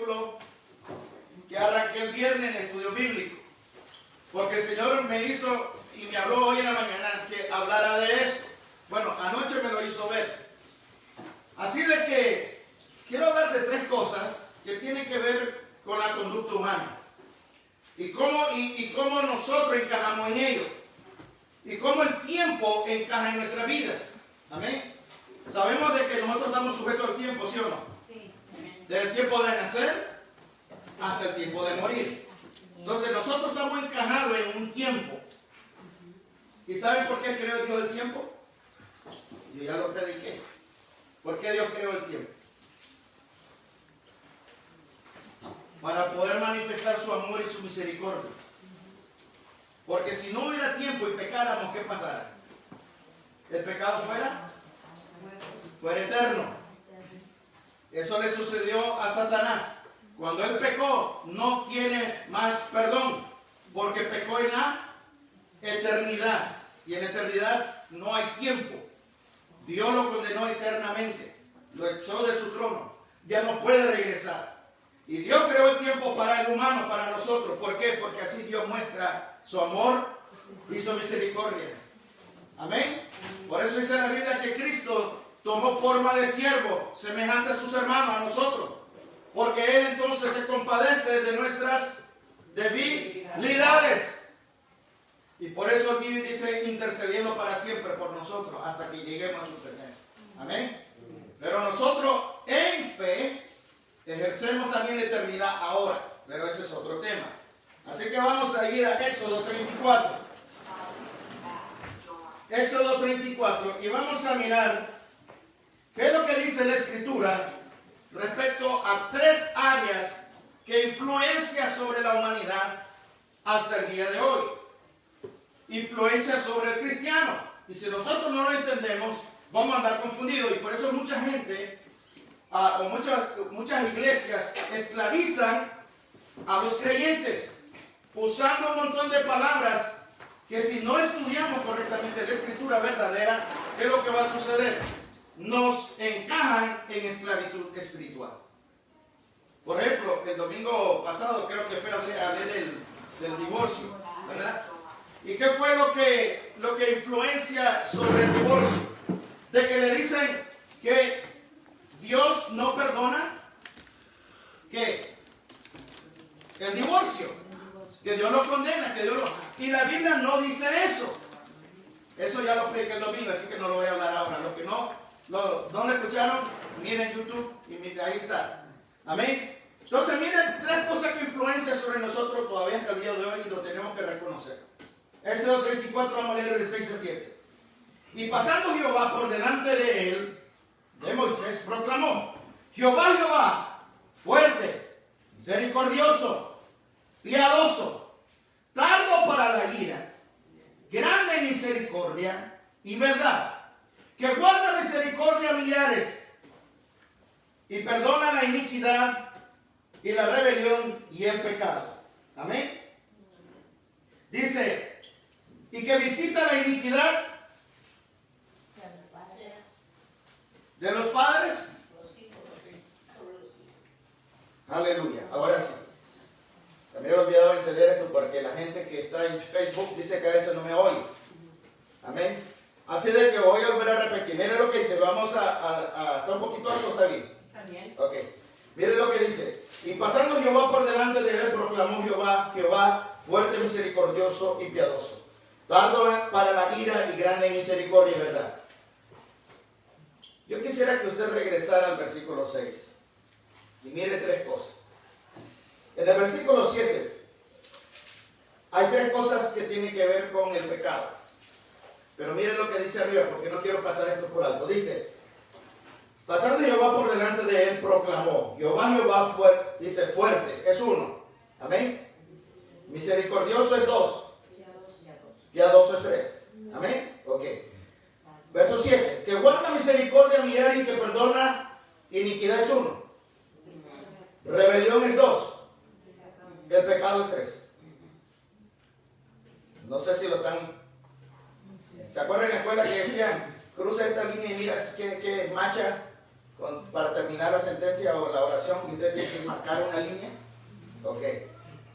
versículo que arranqué el viernes en el estudio bíblico. Porque el Señor me hizo y me habló hoy en la mañana que hablara de esto. Bueno, anoche me lo hizo ver. Así de que quiero hablar de tres cosas que tienen que ver con la conducta humana. Y cómo nosotros encajamos en ello. Y cómo el tiempo encaja en nuestras vidas. Amén. Sabemos de que nosotros estamos sujetos al tiempo, ¿sí o no? Sí. Desde el tiempo de nacer hasta el tiempo de morir. Entonces nosotros estamos encajados en un tiempo. ¿Y saben por qué creó Dios el tiempo? Yo ya lo prediqué. ¿Por qué Dios creó el tiempo? Para poder manifestar su amor y su misericordia. Porque si no hubiera tiempo y pecáramos, ¿qué pasara? El pecado fuera eterno. Eso le sucedió a Satanás. Cuando él pecó, no tiene más perdón, porque pecó en la eternidad. Y en la eternidad no hay tiempo. Dios lo condenó eternamente. Lo echó de su trono. Ya no puede regresar. Y Dios creó el tiempo para el humano, para nosotros. ¿Por qué? Porque así Dios muestra su amor y su misericordia. Amén. Por eso dice la Biblia que Cristo tomó forma de siervo, semejante a sus hermanos, a nosotros. Porque Él entonces se compadece de nuestras debilidades. Y por eso Él dice intercediendo para siempre por nosotros hasta que lleguemos a su presencia. Amén. Pero nosotros en fe ejercemos también la eternidad ahora. Pero ese es otro tema. Así que vamos a ir a Éxodo 34. Éxodo 34. Y vamos a mirar qué es lo que dice la Escritura respecto a tres áreas que influencian sobre la humanidad hasta el día de hoy. Influencia sobre el cristiano. Y si nosotros no lo entendemos, vamos a andar confundidos. Y por eso mucha gente, o muchas iglesias, esclavizan a los creyentes, usando un montón de palabras que si no estudiamos correctamente la Escritura verdadera, ¿qué es lo que va a suceder? Nos encajan en esclavitud espiritual. Por ejemplo, el domingo pasado creo que hablé del divorcio, ¿verdad? ¿Y qué fue lo que influencia sobre el divorcio? De que le dicen que Dios no perdona, ¿qué? El divorcio. Que Dios lo condena, que Dios lo... Y la Biblia no dice eso. Eso ya lo expliqué el domingo, así que no lo voy a hablar ahora. Los que no lo escucharon, miren YouTube y ahí está. Amén. Entonces miren tres cosas que influencian sobre nosotros todavía hasta el día de hoy y lo tenemos que reconocer. Éxodo 34, vamos a leer del 6 a 7. Y pasando Jehová por delante de él, de Moisés, proclamó: Jehová, Jehová, fuerte, misericordioso, piadoso, tardo para la ira, grande en misericordia y verdad, que guarda misericordia a millares y perdona la iniquidad y la rebelión y el pecado. Amén. Dice, y que visita la iniquidad de los padres. Aleluya. Ahora sí. Me he olvidado de encender esto porque la gente que está en Facebook dice que a veces no me oye. Amén. Así de que voy a volver a repetir. Miren lo que dice. Vamos está un poquito alto, ¿está bien? Está bien. Ok. Miren lo que dice. Y pasando Jehová por delante de él, proclamó Jehová, Jehová, fuerte, misericordioso y piadoso, tardo para la ira y grande en misericordia y verdad. Yo quisiera que usted regresara al versículo 6 y mire tres cosas. En el versículo 7 hay tres cosas que tienen que ver con el pecado. Pero miren lo que dice arriba, porque no quiero pasar esto por alto. Dice, pasando Jehová por delante de él, proclamó. Jehová, dice fuerte, es uno. Amén. Misericordioso es dos. Piadoso es tres. Amén. Ok. Verso 7. Que guarda misericordia a millares y que perdona iniquidad es uno. Rebelión es dos. El pecado es tres. No sé si lo están... ¿Se acuerdan en la escuela que decían, cruza esta línea y mira qué macha para terminar la sentencia o la oración, y usted tiene que marcar una línea. Ok.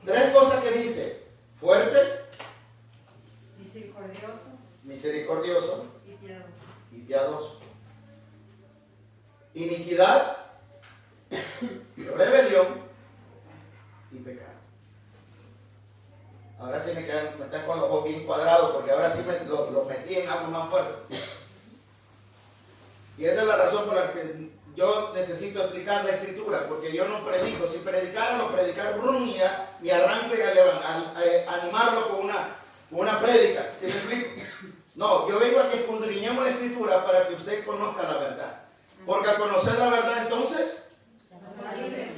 3 cosas que dice: fuerte, misericordioso y piadoso. Iniquidad, rebelión y pecado. Ahora sí me están con los ojos bien cuadrados, porque ahora sí los metí en algo más fuerte. Y esa es la razón por la que yo necesito explicar la escritura, porque yo no predico. Si predicara, lo predicar me arranco a animarlo con una prédica. ¿Sí me explico? No, yo vengo a que escudriñemos la escritura para que usted conozca la verdad. Porque al conocer la verdad, entonces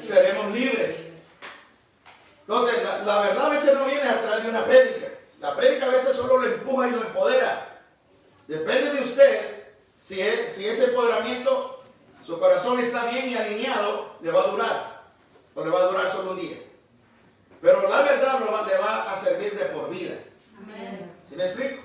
seremos libres. Entonces, la verdad a veces no viene a través de una prédica. La prédica a veces solo lo empuja y lo empodera. Depende de usted si ese empoderamiento, su corazón está bien y alineado, le va a durar. O le va a durar solo un día. Pero la verdad le va a servir de por vida. ¿Sí me explico?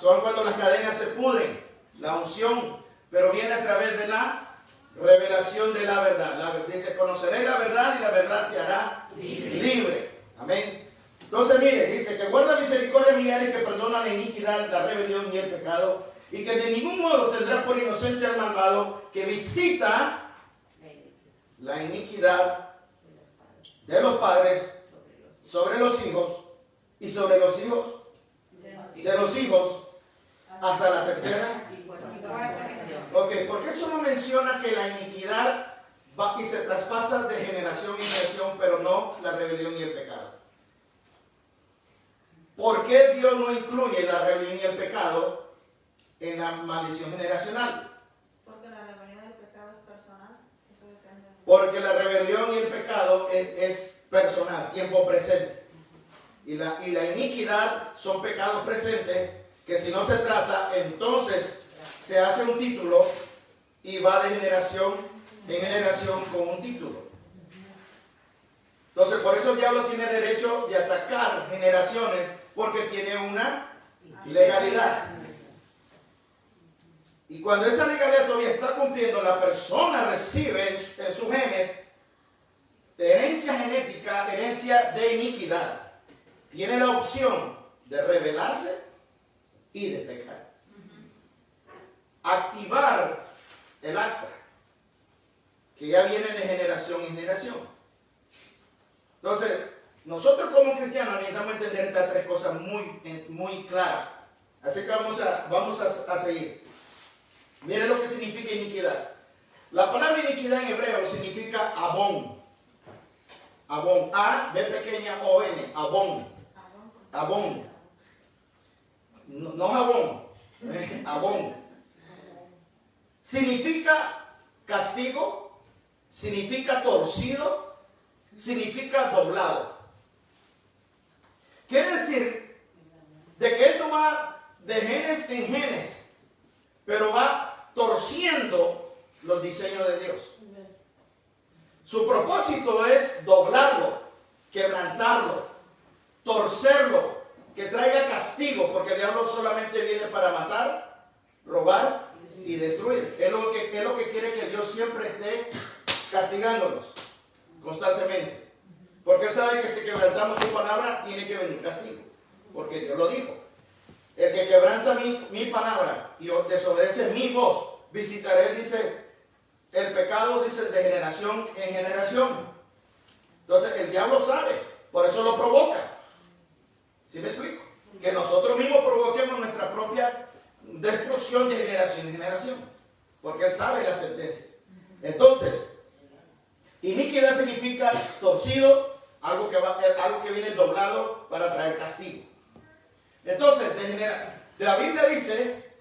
Son cuando las cadenas se pudren, la unción, pero viene a través de la revelación de la verdad. Dice: conoceré la verdad y la verdad te hará libre. Amén. Entonces mire, dice que guarda misericordia mía y que perdona la iniquidad, la rebelión y el pecado, y que de ningún modo tendrá por inocente al malvado, que visita la iniquidad de los padres sobre los hijos y sobre los hijos de los hijos hasta la tercera. Ok, ¿por qué solo menciona que la iniquidad va y se traspasa de generación en generación, pero no la rebelión y el pecado? ¿Por qué Dios no incluye la rebelión y el pecado en la maldición generacional? Porque la rebelión y el pecado es personal. Eso depende. Porque la rebelión y el pecado es personal, tiempo presente. Y la iniquidad son pecados presentes que si no se trata, entonces se hace un título y va de generación en generación con un título. Entonces, por eso el diablo tiene derecho de atacar generaciones, porque tiene una legalidad. Y cuando esa legalidad todavía está cumpliendo, la persona recibe en sus genes de herencia genética, herencia de iniquidad. Tiene la opción de rebelarse y de pecar. Activar el acta, que ya viene de generación en generación. Entonces, nosotros como cristianos necesitamos entender estas 3 cosas muy claras. Así que vamos a seguir. Miren lo que significa iniquidad. La palabra iniquidad en hebreo significa abón. Abón. A, B pequeña, O, N. Abón. Abón. No jabón. Abón. Significa castigo, significa torcido, significa doblado. Quiere decir de que esto va de genes en genes, pero va torciendo los diseños de Dios. Su propósito es doblarlo, quebrantarlo, torcerlo, que traiga castigo, porque el diablo solamente viene para matar, robar y destruir. Es lo que quiere, que Dios siempre esté castigándonos constantemente. Porque él sabe que si quebrantamos su palabra, tiene que venir castigo. Porque Dios lo dijo. El que quebranta mi palabra y desobedece mi voz, visitaré, dice, el pecado, dice, de generación en generación. Entonces el diablo sabe, por eso lo provoca. ¿Sí me explico? Que nosotros mismos provoquemos nuestra propia destrucción de generación en generación. Porque él sabe la sentencia. Entonces, iniquidad significa torcido, algo que viene doblado para traer castigo. Entonces, la Biblia dice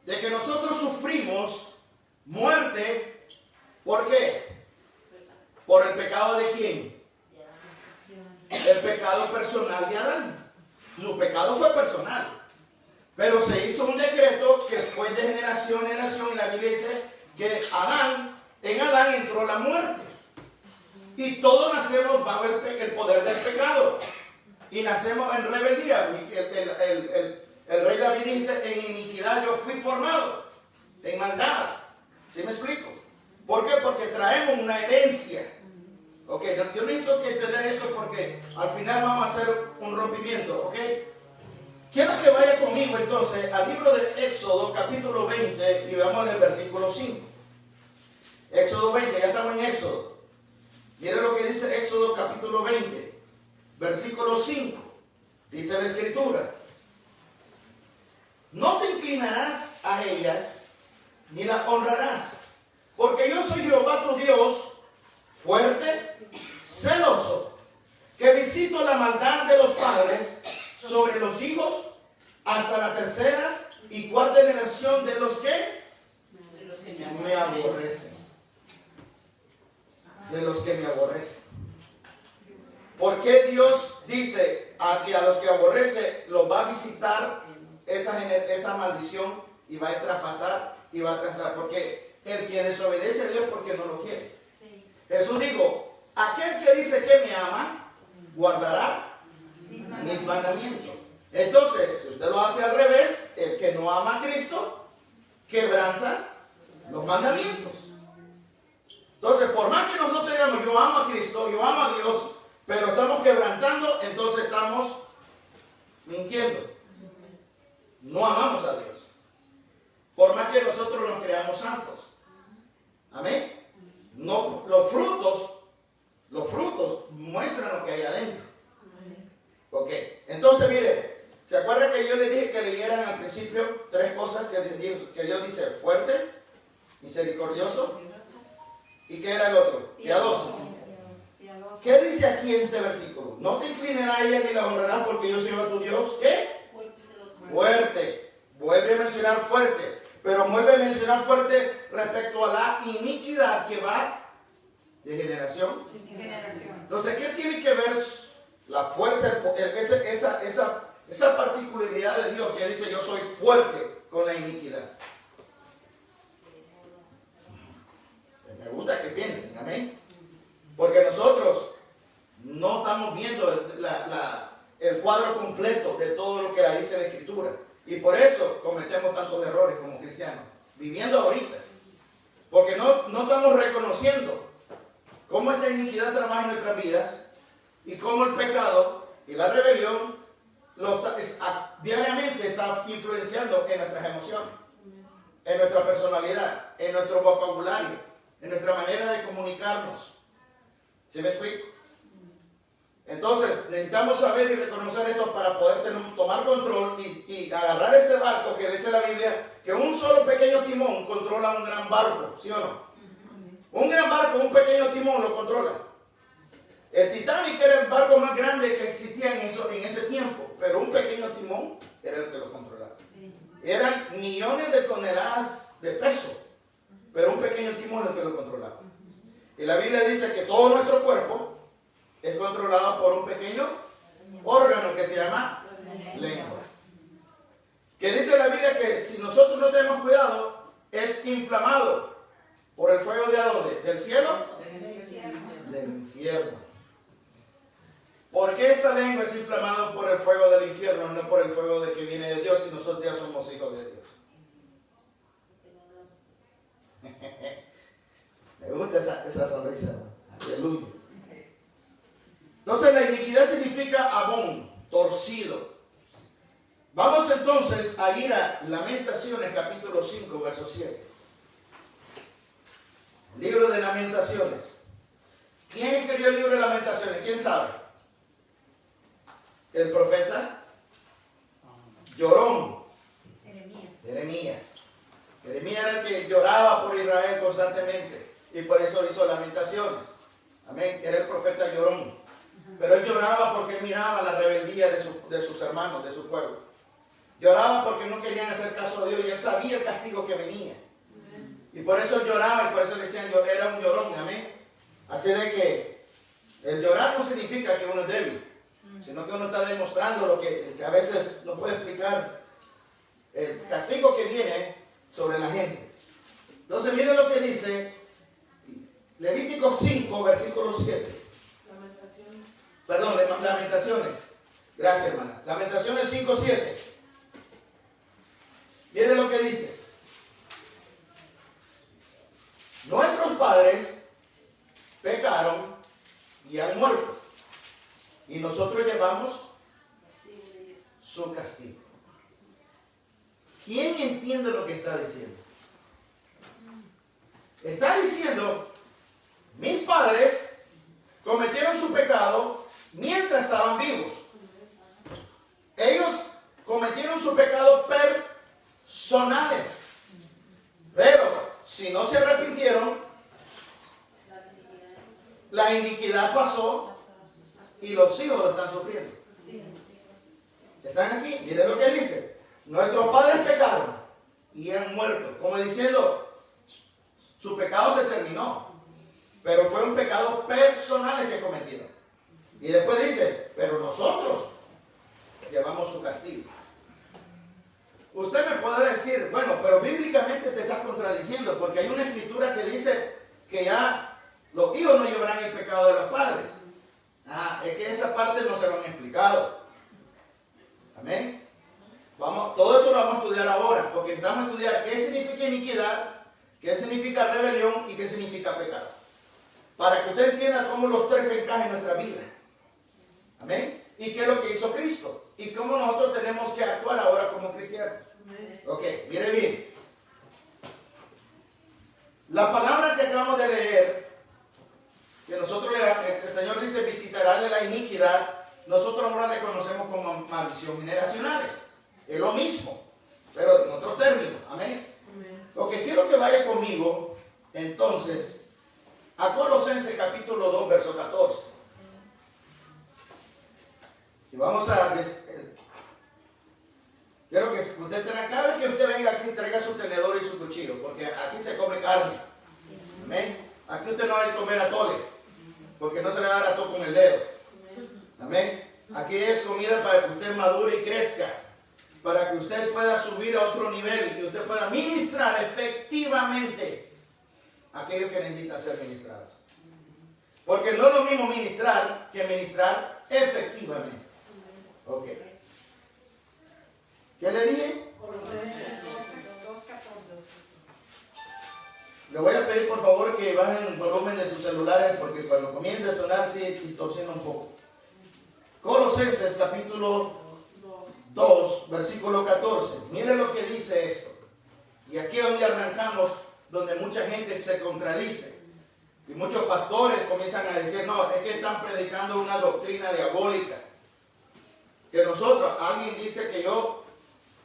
de que nosotros sufrimos muerte. ¿Por qué? ¿Por el pecado de quién? El pecado personal de Adán. Su pecado fue personal. Pero se hizo un decreto que fue de generación en generación, y la Biblia dice que en Adán entró la muerte. Y todos nacemos bajo el poder del pecado. Y nacemos en rebeldía. El rey David dice: en iniquidad yo fui formado, en maldad. ¿Sí me explico? ¿Por qué? Porque traemos una herencia. Ok, yo necesito que entender esto porque al final vamos a hacer un rompimiento. Ok, quiero que vaya conmigo entonces al libro de Éxodo capítulo 20 y veamos en el versículo 5. Éxodo 20, ya estamos en Éxodo. Mire lo que dice Éxodo capítulo 20, versículo 5. Dice la escritura: no te inclinarás a ellas ni las honrarás, porque yo soy Jehová tu Dios, fuerte, celoso, que visito la maldad de los padres sobre los hijos hasta la tercera y cuarta generación de los que me aborrecen. De los que me aborrecen. ¿Por qué Dios dice que a los que aborrece los va a visitar esa maldición y va a traspasar y va a traspasar? Porque el que desobedece a Dios porque no lo quiere. Sí. Jesús dijo: aquel que dice que me ama guardará mis mandamientos. Entonces, si usted lo hace al revés, el que no ama a Cristo quebranta los mandamientos. Entonces, por más que nosotros digamos yo amo a Cristo, yo amo a Dios, pero estamos quebrantando, entonces estamos mintiendo. No amamos a Dios. Por más que nosotros nos creamos santos. Amén. No, los frutos muestran lo que hay adentro. Ok, entonces mire, ¿se acuerda que yo le dije que leyeran al principio tres cosas que Dios dice? Fuerte, misericordioso, ¿y qué era el otro? Piadoso. ¿Qué dice aquí en este versículo? No te inclinarás a ella ni la honrarás porque yo soy tu Dios. ¿Qué? Fuerte. Vuelve a mencionar fuerte. Pero vuelve a mencionar fuerte respecto a la iniquidad que va de generación en generación. Entonces, ¿qué tiene que ver la fuerza, esa particularidad de Dios que dice yo soy fuerte con la iniquidad? Me gusta que piensen, amén. Porque nosotros no estamos viendo el cuadro completo de todo lo que dice la Escritura. Y por eso cometemos tantos errores como cristianos, viviendo ahorita. Porque no estamos reconociendo cómo esta iniquidad trabaja en nuestras vidas y cómo el pecado y la rebelión diariamente está influenciando en nuestras emociones, en nuestra personalidad, en nuestro vocabulario, en nuestra manera de comunicarnos. ¿Sí me explico? Entonces, necesitamos saber y reconocer esto para poder tomar control y agarrar ese barco que dice la Biblia, que un solo pequeño timón controla un gran barco, ¿sí o no? Un gran barco, un pequeño timón lo controla. El Titanic era el barco más grande que existía en ese tiempo, pero un pequeño timón era el que lo controlaba. Eran millones de toneladas de peso, pero un pequeño timón es el que lo controlaba. Y la Biblia dice que todo nuestro cuerpo es controlado por un pequeño órgano que se llama lengua. Que dice la Biblia que si nosotros no tenemos cuidado, es inflamado por el fuego de ¿dónde? ¿Del cielo? Del infierno. ¿Por qué esta lengua es inflamada por el fuego del infierno, no por el fuego de que viene de Dios, si nosotros ya somos hijos de Dios? Me gusta esa sonrisa. Aleluya. Entonces la iniquidad significa abón, torcido. Vamos entonces a ir a Lamentaciones capítulo 5, verso 7. Libro de Lamentaciones. ¿Quién escribió el libro de Lamentaciones? ¿Quién sabe? El profeta llorón. Jeremías. Jeremías era el que lloraba por Israel constantemente y por eso hizo Lamentaciones. Amén. Era el profeta llorón. Pero él lloraba porque él miraba la rebeldía de sus hermanos, de su pueblo. Lloraba porque no querían hacer caso a Dios y él sabía el castigo que venía. Y por eso lloraba y por eso le decían, era un llorón, amén. Así de que el llorar no significa que uno es débil, sino que uno está demostrando lo que a veces no puede explicar el castigo que viene sobre la gente. Entonces miren lo que dice Levítico 5, versículo 7. Perdón, Lamentaciones. Gracias, hermana. Lamentaciones 5, 7. Miren lo que dice. Nuestros padres pecaron y han muerto. Y nosotros llevamos su castigo. ¿Quién entiende lo que está diciendo? Está diciendo, mis padres cometieron su pecado mientras estaban vivos. Ellos cometieron su pecado personales. Pero si no se arrepintieron, la iniquidad pasó y los hijos lo están sufriendo. ¿Están aquí? Miren lo que dice. Nuestros padres pecaron y han muerto. Como diciendo, su pecado se terminó. Pero fue un pecado personal el que cometieron. Y después dice, pero nosotros llevamos su castigo. Usted me podrá decir, bueno, pero bíblicamente te estás contradiciendo, porque hay una escritura que dice que ya los hijos no llevarán el pecado de los padres. Es que esa parte no se lo han explicado. Amén. Todo eso lo vamos a estudiar ahora, porque necesitamos estudiar qué significa iniquidad, qué significa rebelión y qué significa pecado. Para que usted entienda cómo los tres se encajan en nuestra vida. Amén. Y qué es lo que hizo Cristo. Y cómo nosotros tenemos que actuar ahora como cristianos. Ok, mire bien. La palabra que acabamos de leer, que nosotros el Señor dice visitará de la iniquidad, nosotros ahora le conocemos como maldición generacionales. Es lo mismo, pero en otro término. Amén. Lo que quiero que vaya conmigo, entonces, a Colosenses capítulo 2, verso 14. Y vamos a... quiero que usted tenga, cada vez que usted venga aquí, traiga su tenedor y su cuchillo, porque aquí se come carne. Amén. Aquí usted no va a comer atole, porque no se le va a dar atole con el dedo. Amén. Aquí es comida para que usted madure y crezca, para que usted pueda subir a otro nivel y usted pueda ministrar efectivamente a aquellos que necesitan ser ministrados. Porque no es lo mismo ministrar que ministrar efectivamente. Ok. ¿Qué le dije? Le voy a pedir por favor que bajen el volumen de sus celulares, porque cuando comience a sonar sí distorsiona un poco. Colosenses capítulo 2, versículo 14. Mire lo que dice esto. Y aquí es donde arrancamos, donde mucha gente se contradice. Y muchos pastores comienzan a decir, no, es que están predicando una doctrina diabólica. Que nosotros, alguien dice que yo,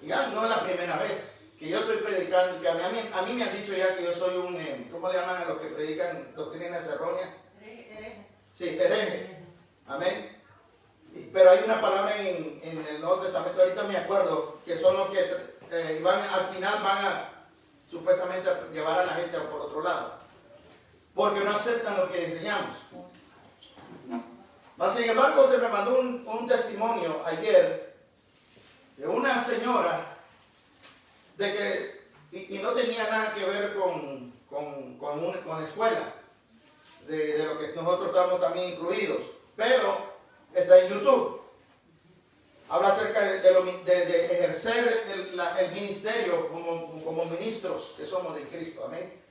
ya no es la primera vez, que yo estoy predicando, que a mí me han dicho ya que yo soy un, ¿cómo le llaman a los que predican doctrinas erróneas? Herejes. Sí, hereje. Amén. Pero hay una palabra en el Nuevo Testamento, ahorita me acuerdo, que son los que al final van a supuestamente a llevar a la gente por otro lado. Porque no aceptan lo que enseñamos. Mas, sin embargo, se me mandó un testimonio ayer de una señora de que, y no tenía nada que ver con escuela, de lo que nosotros estamos también incluidos, pero está en YouTube. Habla acerca de ejercer el ministerio como ministros que somos de Cristo. Amén.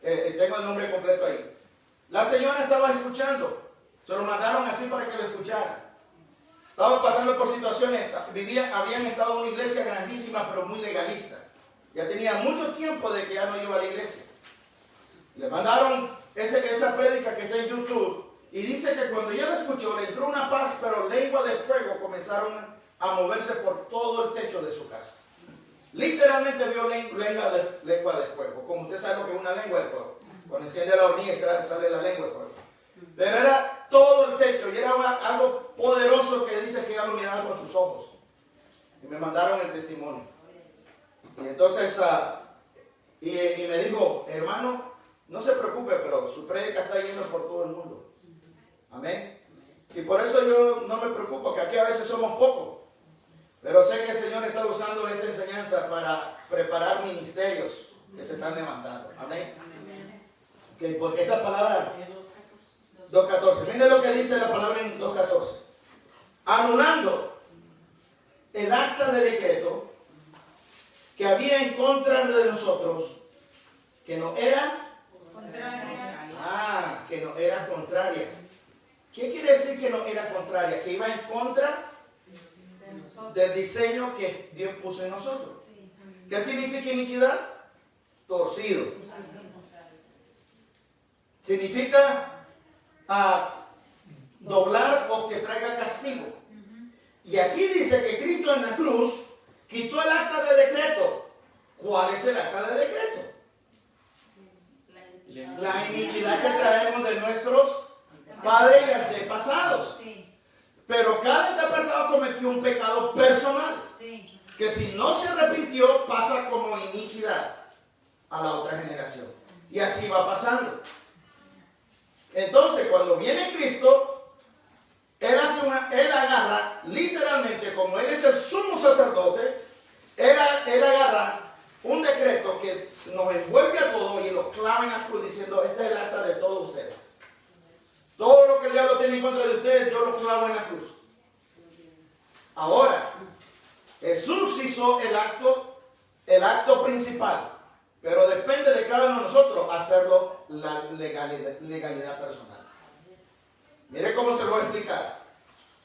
Tengo el nombre completo ahí. La señora estaba escuchando. Se lo mandaron así para que lo escuchara. Estaba pasando por situaciones. Habían estado en una iglesia grandísima, pero muy legalista. Ya tenía mucho tiempo de que ya no iba a la iglesia. Le mandaron esa prédica que está en YouTube. Y dice que cuando ella la escuchó, le entró una paz, pero lengua de fuego comenzaron a moverse por todo el techo de su casa. Literalmente vio lengua de fuego. Como usted sabe lo que es una lengua de fuego. Cuando enciende la hornilla sale la lengua de fuego. Pero era todo el techo y era algo poderoso que dice que ella lo miraba con sus ojos. Y me mandaron el testimonio. Y entonces, y me dijo, hermano, no se preocupe, pero su prédica está yendo por todo el mundo. Amén. Y por eso yo no me preocupo, que aquí a veces somos pocos. Pero sé que el Señor está usando esta enseñanza para preparar ministerios que se están levantando. Amén. Okay, porque esta palabra 2.14. Mire lo que dice la palabra en 2.14. Anulando el acta de decreto que había en contra de nosotros, que no era Ah, que no era contraria. ¿Qué quiere decir que no era contraria? Que iba en contra del diseño que Dios puso en nosotros. ¿Qué significa iniquidad? Torcido. Significa doblar o que traiga castigo. Y aquí dice que Cristo en la cruz quitó el acta de decreto. ¿Cuál es el acta de decreto? La iniquidad que traemos de nuestros padres y antepasados. Pero cada antepasado cometió un pecado personal. Que si no se arrepintió, pasa como iniquidad a la otra generación. Y así va pasando. Entonces, cuando viene Cristo, Él agarra, literalmente, como Él es el sumo sacerdote, Él agarra un decreto que nos envuelve a todos y lo clava en la cruz diciendo, este es el acta de todos ustedes. Todo lo que el diablo tiene en contra de ustedes, yo lo clavo en la cruz. Ahora, Jesús hizo el acto principal, pero depende de cada uno de nosotros hacerlo la legalidad personal. Mire cómo se lo voy a explicar.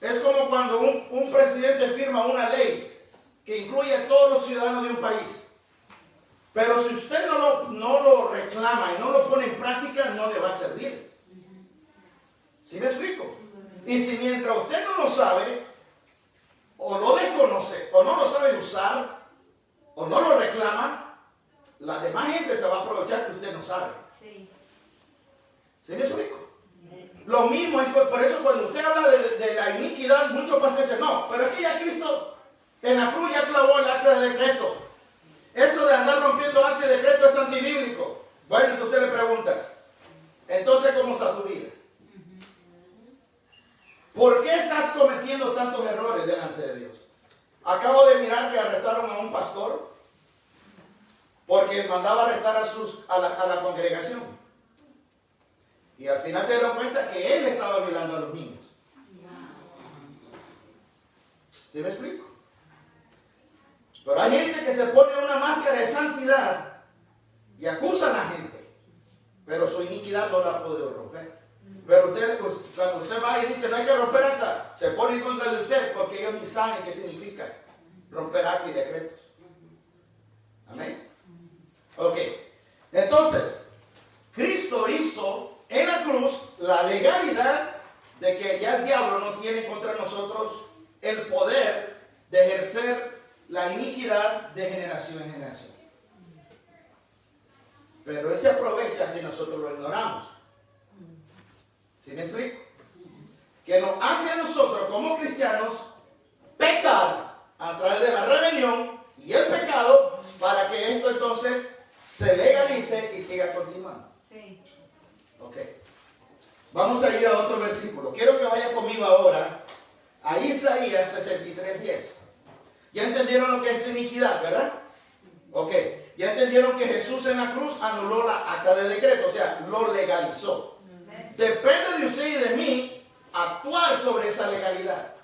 Es como cuando un presidente firma una ley que incluye a todos los ciudadanos de un país. Pero si usted no lo reclama y no lo pone en práctica, no le va a servir. ¿Sí me explico? Y si mientras usted no lo sabe, o lo desconoce, o no lo sabe usar, o no lo reclama, la demás gente se va a aprovechar que usted no sabe. ¿Sí me explico? Lo mismo es por eso cuando usted habla de la iniquidad, muchos pastores dicen, no, pero es que ya Cristo en la cruz ya clavó el acta de decreto. Eso de andar rompiendo acta de decreto es antibíblico. Bueno, entonces usted le pregunta, entonces ¿cómo está tu vida? ¿Por qué estás cometiendo tantos errores delante de Dios? Acabo de mirar que arrestaron a un pastor porque mandaba arrestar a la congregación. Y al final se dieron cuenta que él estaba violando a los niños. ¿Sí me explico? Pero hay gente que se pone una máscara de santidad y acusa a la gente, pero su iniquidad no la ha podido romper. Pero cuando usted va y dice no hay que romper acta, se pone en contra de usted porque ellos ni saben qué significa romper acta y decretos. Amén. Ok. Entonces, Cristo hizo en la cruz la legalidad de que ya el diablo no tiene contra nosotros el poder de ejercer la iniquidad de generación en generación. Pero él se aprovecha si nosotros lo ignoramos. ¿Sí me explico? Que nos hace a nosotros como cristianos pecar a través de la rebelión y el pecado para que esto entonces se legalice y siga continuando. Ok. Vamos a ir a otro versículo. Quiero que vaya conmigo ahora a Isaías 63:10. Ya entendieron lo que es iniquidad, ¿verdad? Ok. Ya entendieron que Jesús en la cruz anuló la acta de decreto, o sea, lo legalizó. Depende de usted y de mí actuar sobre esa legalidad.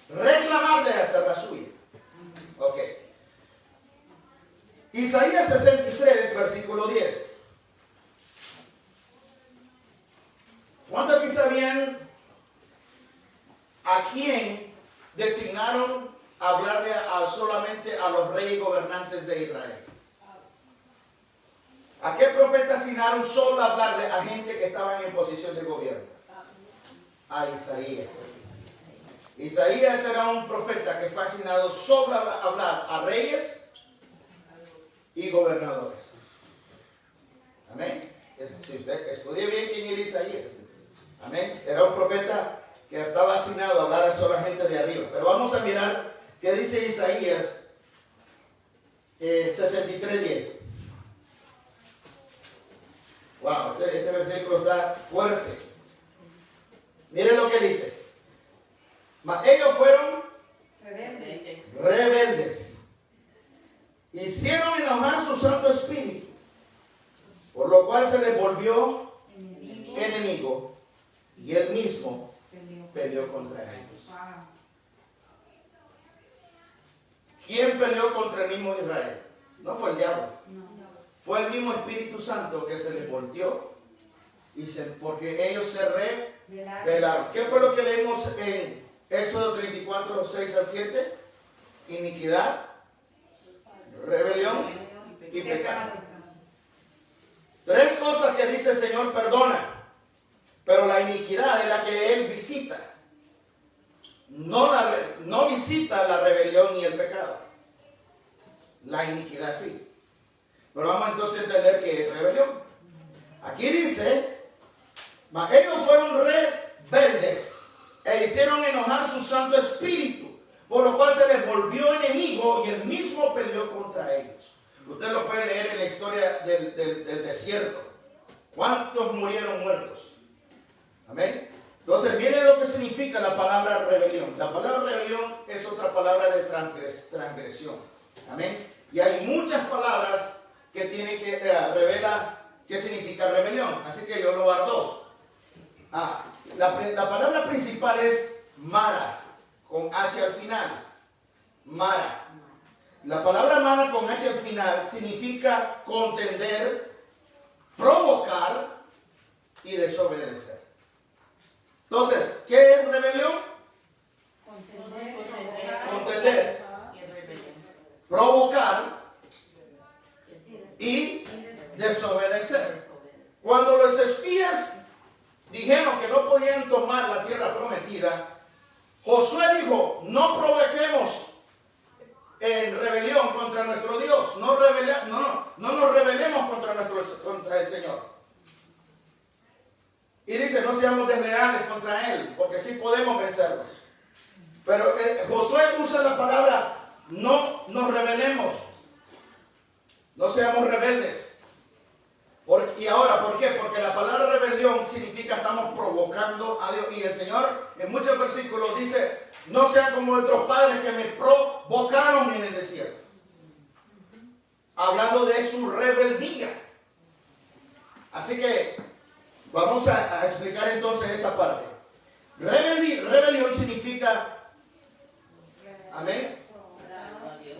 Reclamarle a hacer la suya. Ok. Isaías 63, versículo 10. ¿Cuántos aquí sabían a quién designaron hablarle solamente a los reyes gobernantes de Israel? ¿A qué profeta asignaron solo a hablarle a gente que estaban en posición de gobierno? A Isaías. Isaías era un profeta que fue asignado solo a hablar a reyes y gobernadores. Amén. Si usted estudie bien quién era Isaías. Amén. Era un profeta que estaba asignado a hablar a solo a gente de arriba. Pero vamos a mirar qué dice Isaías 63:10. Wow, este versículo está fuerte. Miren lo que dice. Mas ellos fueron rebeldes. Hicieron enojar su Santo Espíritu, por lo cual se les volvió enemigo y él mismo peleó contra ellos. ¿Quién peleó contra el mismo Israel? No fue el diablo. Fue el mismo Espíritu Santo que se les volteó porque ellos se rebelaron. ¿Qué fue lo que leímos en Éxodo 34, 6 al 7? Iniquidad, rebelión y pecado. Tres cosas que dice el Señor perdona, pero la iniquidad es la que Él visita. No visita la rebelión y el pecado. La iniquidad sí. Pero vamos entonces a entender qué es rebelión. Aquí dice, ellos fueron rebeldes e hicieron enojar su Santo Espíritu, por lo cual se les volvió enemigo y él mismo peleó contra ellos. Usted lo puede leer en la historia del desierto. ¿Cuántos murieron muertos? Amén. Entonces, miren lo que significa la palabra rebelión. La palabra rebelión es otra palabra de transgresión. Amén. Y hay muchas palabras que tienen que revela qué significa rebelión. Así que yo lo voy a dar dos. La palabra principal es Mara, con H al final. Mara. La palabra Mara con H al final significa contender, provocar y desobedecer. Entonces, ¿qué es rebelión? Contender, provocar y desobedecer. Cuando los espías dijeron que no podían tomar la tierra prometida, Josué dijo, no provoquemos en rebelión contra nuestro Dios, no nos rebelemos contra el Señor. Y dice, no seamos desleales contra Él, porque sí podemos vencerlos. Pero Josué usa la palabra, no nos rebelemos, no seamos rebeldes. Y ahora, ¿por qué? Porque la palabra rebelión significa estamos provocando a Dios. Y el Señor en muchos versículos dice, no sean como nuestros padres que me provocaron en el desierto. Hablando de su rebeldía. Así que vamos a explicar entonces esta parte. Rebelión significa, amén,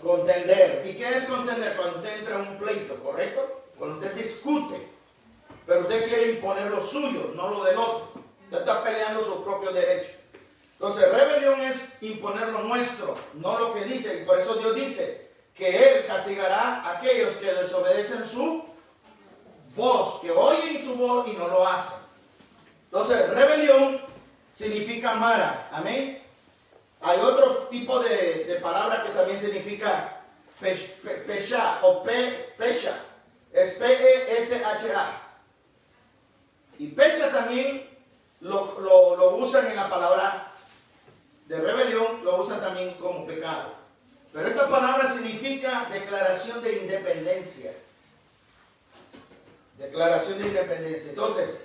contender. ¿Y qué es contender? Cuando usted entra en un pleito, ¿correcto? Cuando usted discute, pero usted quiere imponer lo suyo, no lo del otro. Usted está peleando sus propios derechos. Entonces, rebelión es imponer lo nuestro, no lo que dice. Y por eso Dios dice que Él castigará a aquellos que desobedecen su voz, que oyen su voz y no lo hacen. Entonces, rebelión significa Mara. Amén. Hay otro tipo de palabra que también significa pesha o pesha. Es P-E-S-H-A. Y pesha también lo usan en la palabra de rebelión, lo usan también como pecado. Pero esta palabra significa declaración de independencia. Declaración de independencia. Entonces,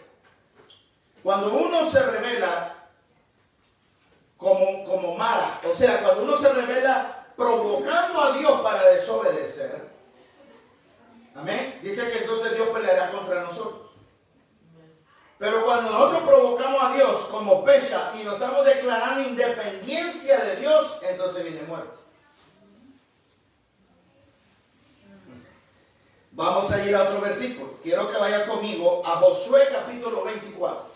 cuando uno se revela como Mara, o sea, cuando uno se revela provocando a Dios para desobedecer, amén, dice que entonces Dios peleará contra nosotros. Pero cuando nosotros provocamos a Dios como pesha y nos estamos declarando independencia de Dios, entonces viene muerte. Vamos a ir a otro versículo. Quiero que vaya conmigo a Josué capítulo 24.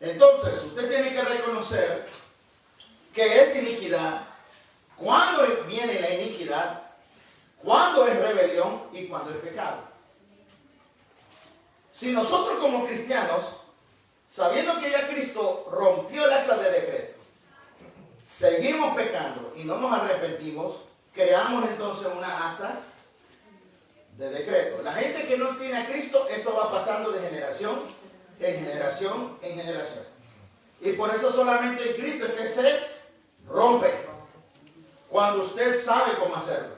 Entonces, usted tiene que reconocer que es iniquidad, cuándo viene la iniquidad, cuándo es rebelión y cuándo es pecado. Si nosotros como cristianos, sabiendo que ya Cristo rompió el acta de decreto, seguimos pecando y no nos arrepentimos, creamos entonces una acta de decreto. La gente que no tiene a Cristo, esto va pasando de generación en generación en generación. Y por eso solamente en Cristo es que se rompe, cuando usted sabe cómo hacerlo.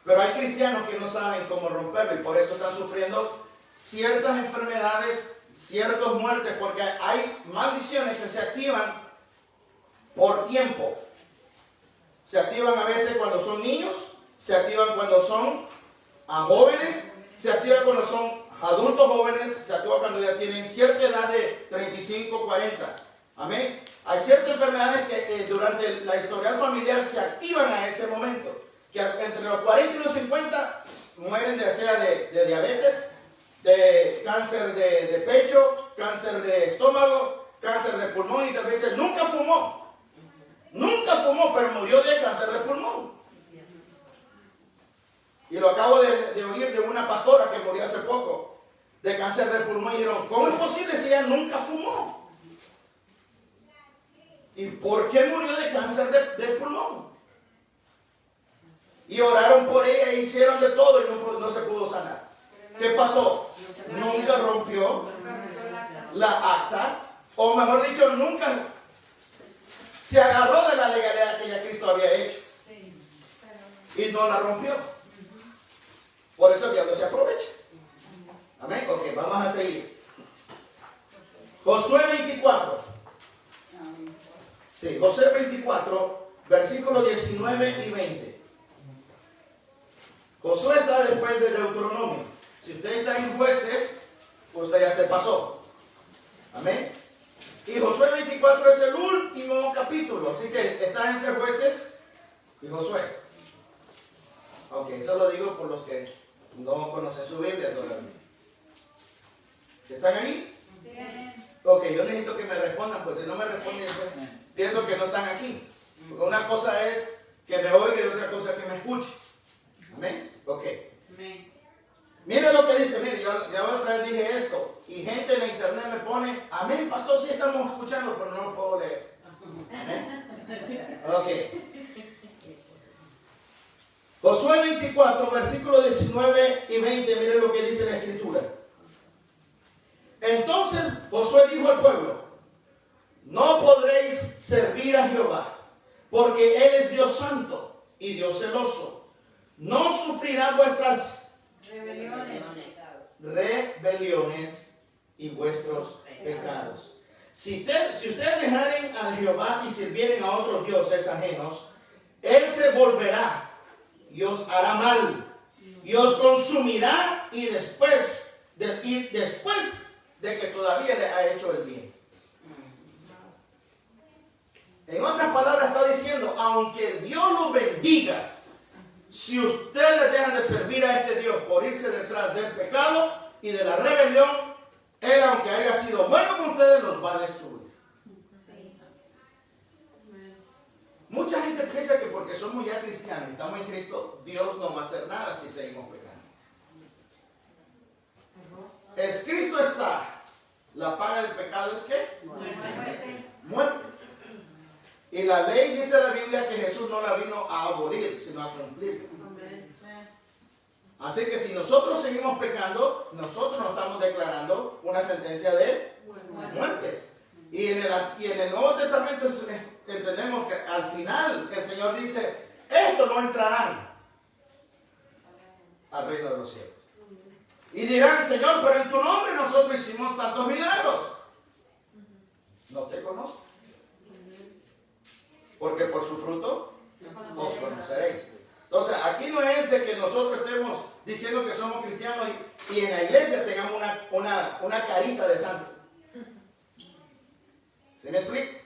Pero hay cristianos que no saben cómo romperlo y por eso están sufriendo ciertas enfermedades, ciertas muertes, porque hay maldiciones que se activan por tiempo. Se activan a veces cuando son niños, se activan cuando son jóvenes, se activan cuando son adultos jóvenes, se activan cuando ya tienen cierta edad de 35, 40. Amén. Hay ciertas enfermedades que durante la historial familiar se activan a ese momento, que entre los 40 y los 50 mueren ya sea de diabetes, de cáncer de pecho, cáncer de estómago, cáncer de pulmón, y tal vez él nunca fumó. Nunca fumó, pero murió de cáncer de pulmón. Y lo acabo de oír de una pastora que murió hace poco de cáncer de pulmón. Y dijeron, ¿cómo es posible si ella nunca fumó? ¿Y por qué murió de cáncer de pulmón? Y oraron por ella e hicieron de todo y no se pudo sanar. ¿Qué pasó? Nunca rompió la acta, o mejor dicho, nunca se agarró de la legalidad que ya Cristo había hecho y no la rompió. Por eso el diablo se aprovecha. Amén. Ok, vamos a seguir. Josué 24. Sí, Josué 24, versículos 19 y 20. Josué está después de Deuteronomio. Si usted está en Jueces, usted ya se pasó. Amén. Y Josué 24 es el último capítulo. Así que está entre Jueces y Josué. Ok, eso lo digo por los que no conocen su Biblia todavía. ¿Están ahí? Ok, yo necesito que me respondan, pues si no me responden, pienso que no están aquí. Porque una cosa es que me oiga y otra cosa es que me escuche. Amén. Ok. Mire lo que dice, mire, yo otra vez dije esto, y gente en la internet me pone, amén, pastor, sí estamos escuchando, pero no lo puedo leer. Amén. Ok. Josué 24, versículos 19 y 20, mire lo que dice la escritura. Entonces Josué dijo al pueblo, no podréis servir a Jehová, porque Él es Dios santo y Dios celoso. No sufrirá vuestras rebeliones y vuestros pecados. Si ustedes dejaren a Jehová y sirvieren a otros dioses ajenos, Él se volverá y os hará mal y os consumirá y después de que todavía le ha hecho el bien. En otras palabras está diciendo, aunque Dios los bendiga, si ustedes dejan de servir a este Dios por irse detrás del pecado y de la rebelión, Él, aunque haya sido bueno con ustedes, los va a destruir. Mucha gente piensa que porque somos ya cristianos y estamos en Cristo, Dios no va a hacer nada si seguimos pecando. Es Cristo está. La paga del pecado es ¿qué? Muerte. Y la ley dice la Biblia que Jesús no la vino a abolir, sino a cumplir. Así que si nosotros seguimos pecando, nosotros nos estamos declarando una sentencia de muerte. Y en el Nuevo Testamento entendemos que al final el Señor dice, estos no entrarán al reino de los cielos. Y dirán, Señor, pero en tu nombre nosotros hicimos tantos milagros. No te conozco. Porque por su fruto os conoceréis. Entonces, aquí no es de que nosotros estemos diciendo que somos cristianos y en la iglesia tengamos una carita de santo. ¿Sí me explico?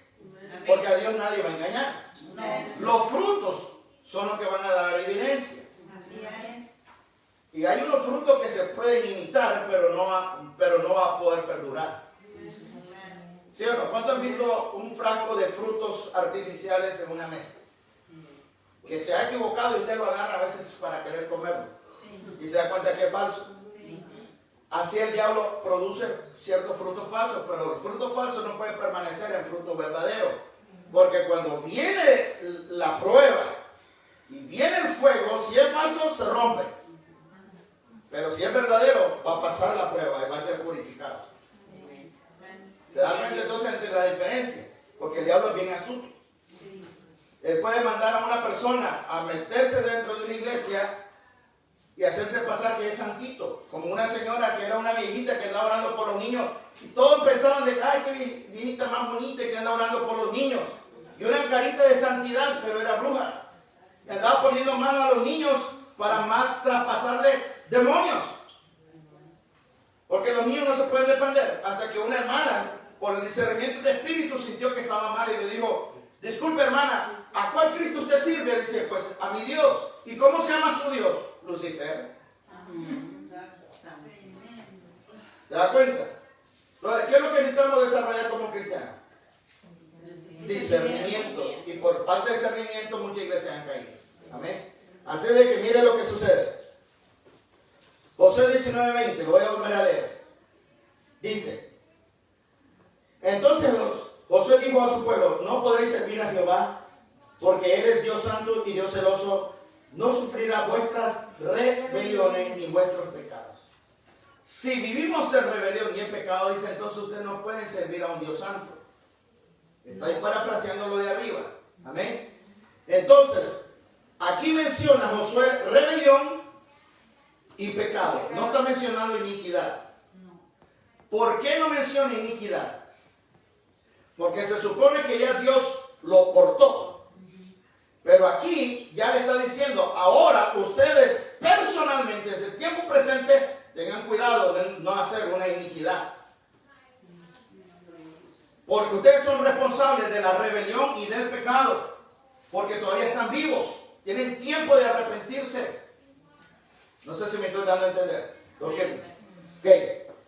Porque a Dios nadie va a engañar. Los frutos son los que van a dar evidencia. Y hay unos frutos que se pueden imitar, pero no va a poder perdurar. ¿Sí o no? ¿Cuántos han visto un frasco de frutos artificiales en una mesa? Que se ha equivocado y usted lo agarra a veces para querer comerlo. Y se da cuenta que es falso. Así el diablo produce ciertos frutos falsos, pero los frutos falsos no pueden permanecer en frutos verdaderos. Porque cuando viene la prueba y viene el fuego, si es falso, se rompe. Pero si es verdadero, va a pasar la prueba y va a ser purificado. ¿Se da cuenta entonces entre la diferencia? Porque el diablo es bien astuto. Él puede mandar a una persona a meterse dentro de una iglesia y hacerse pasar que es santito. Como una señora que era una viejita que andaba orando por los niños. Y todos pensaban de que, ay, qué viejita más bonita que anda orando por los niños. Y una carita de santidad, pero era bruja. Y andaba poniendo mano a los niños para traspasarle demonios. Porque los niños no se pueden defender. Hasta que una hermana, por el discernimiento de espíritu, sintió que estaba mal y le dijo, disculpe hermana, ¿a cuál Cristo usted sirve? Le dice, pues a mi Dios. ¿Y cómo se llama su Dios? Lucifer. ¿Se da cuenta? Entonces, ¿qué es lo que necesitamos desarrollar como cristianos? Discernimiento. Y por falta de discernimiento muchas iglesias han caído. Amén. Así de que mire lo que sucede. Josué 19:20, lo voy a volver a leer. Dice: entonces Josué dijo a su pueblo: no podréis servir a Jehová, porque Él es Dios santo y Dios celoso. No sufrirá vuestras rebeliones ni vuestros pecados. Si vivimos en rebelión y en pecado, dice, entonces ustedes no pueden servir a un Dios santo. Estoy parafraseando lo de arriba. Amén. Entonces, aquí menciona Josué rebelión y pecado. No está mencionando iniquidad. ¿Por qué no menciona iniquidad? Porque se supone que ya Dios lo cortó. Pero aquí ya le está diciendo, ahora ustedes personalmente, en el tiempo presente, tengan cuidado de no hacer una iniquidad. Porque ustedes son responsables de la rebelión y del pecado. Porque todavía están vivos. Tienen tiempo de arrepentirse. No sé si me estoy dando a entender. Okay.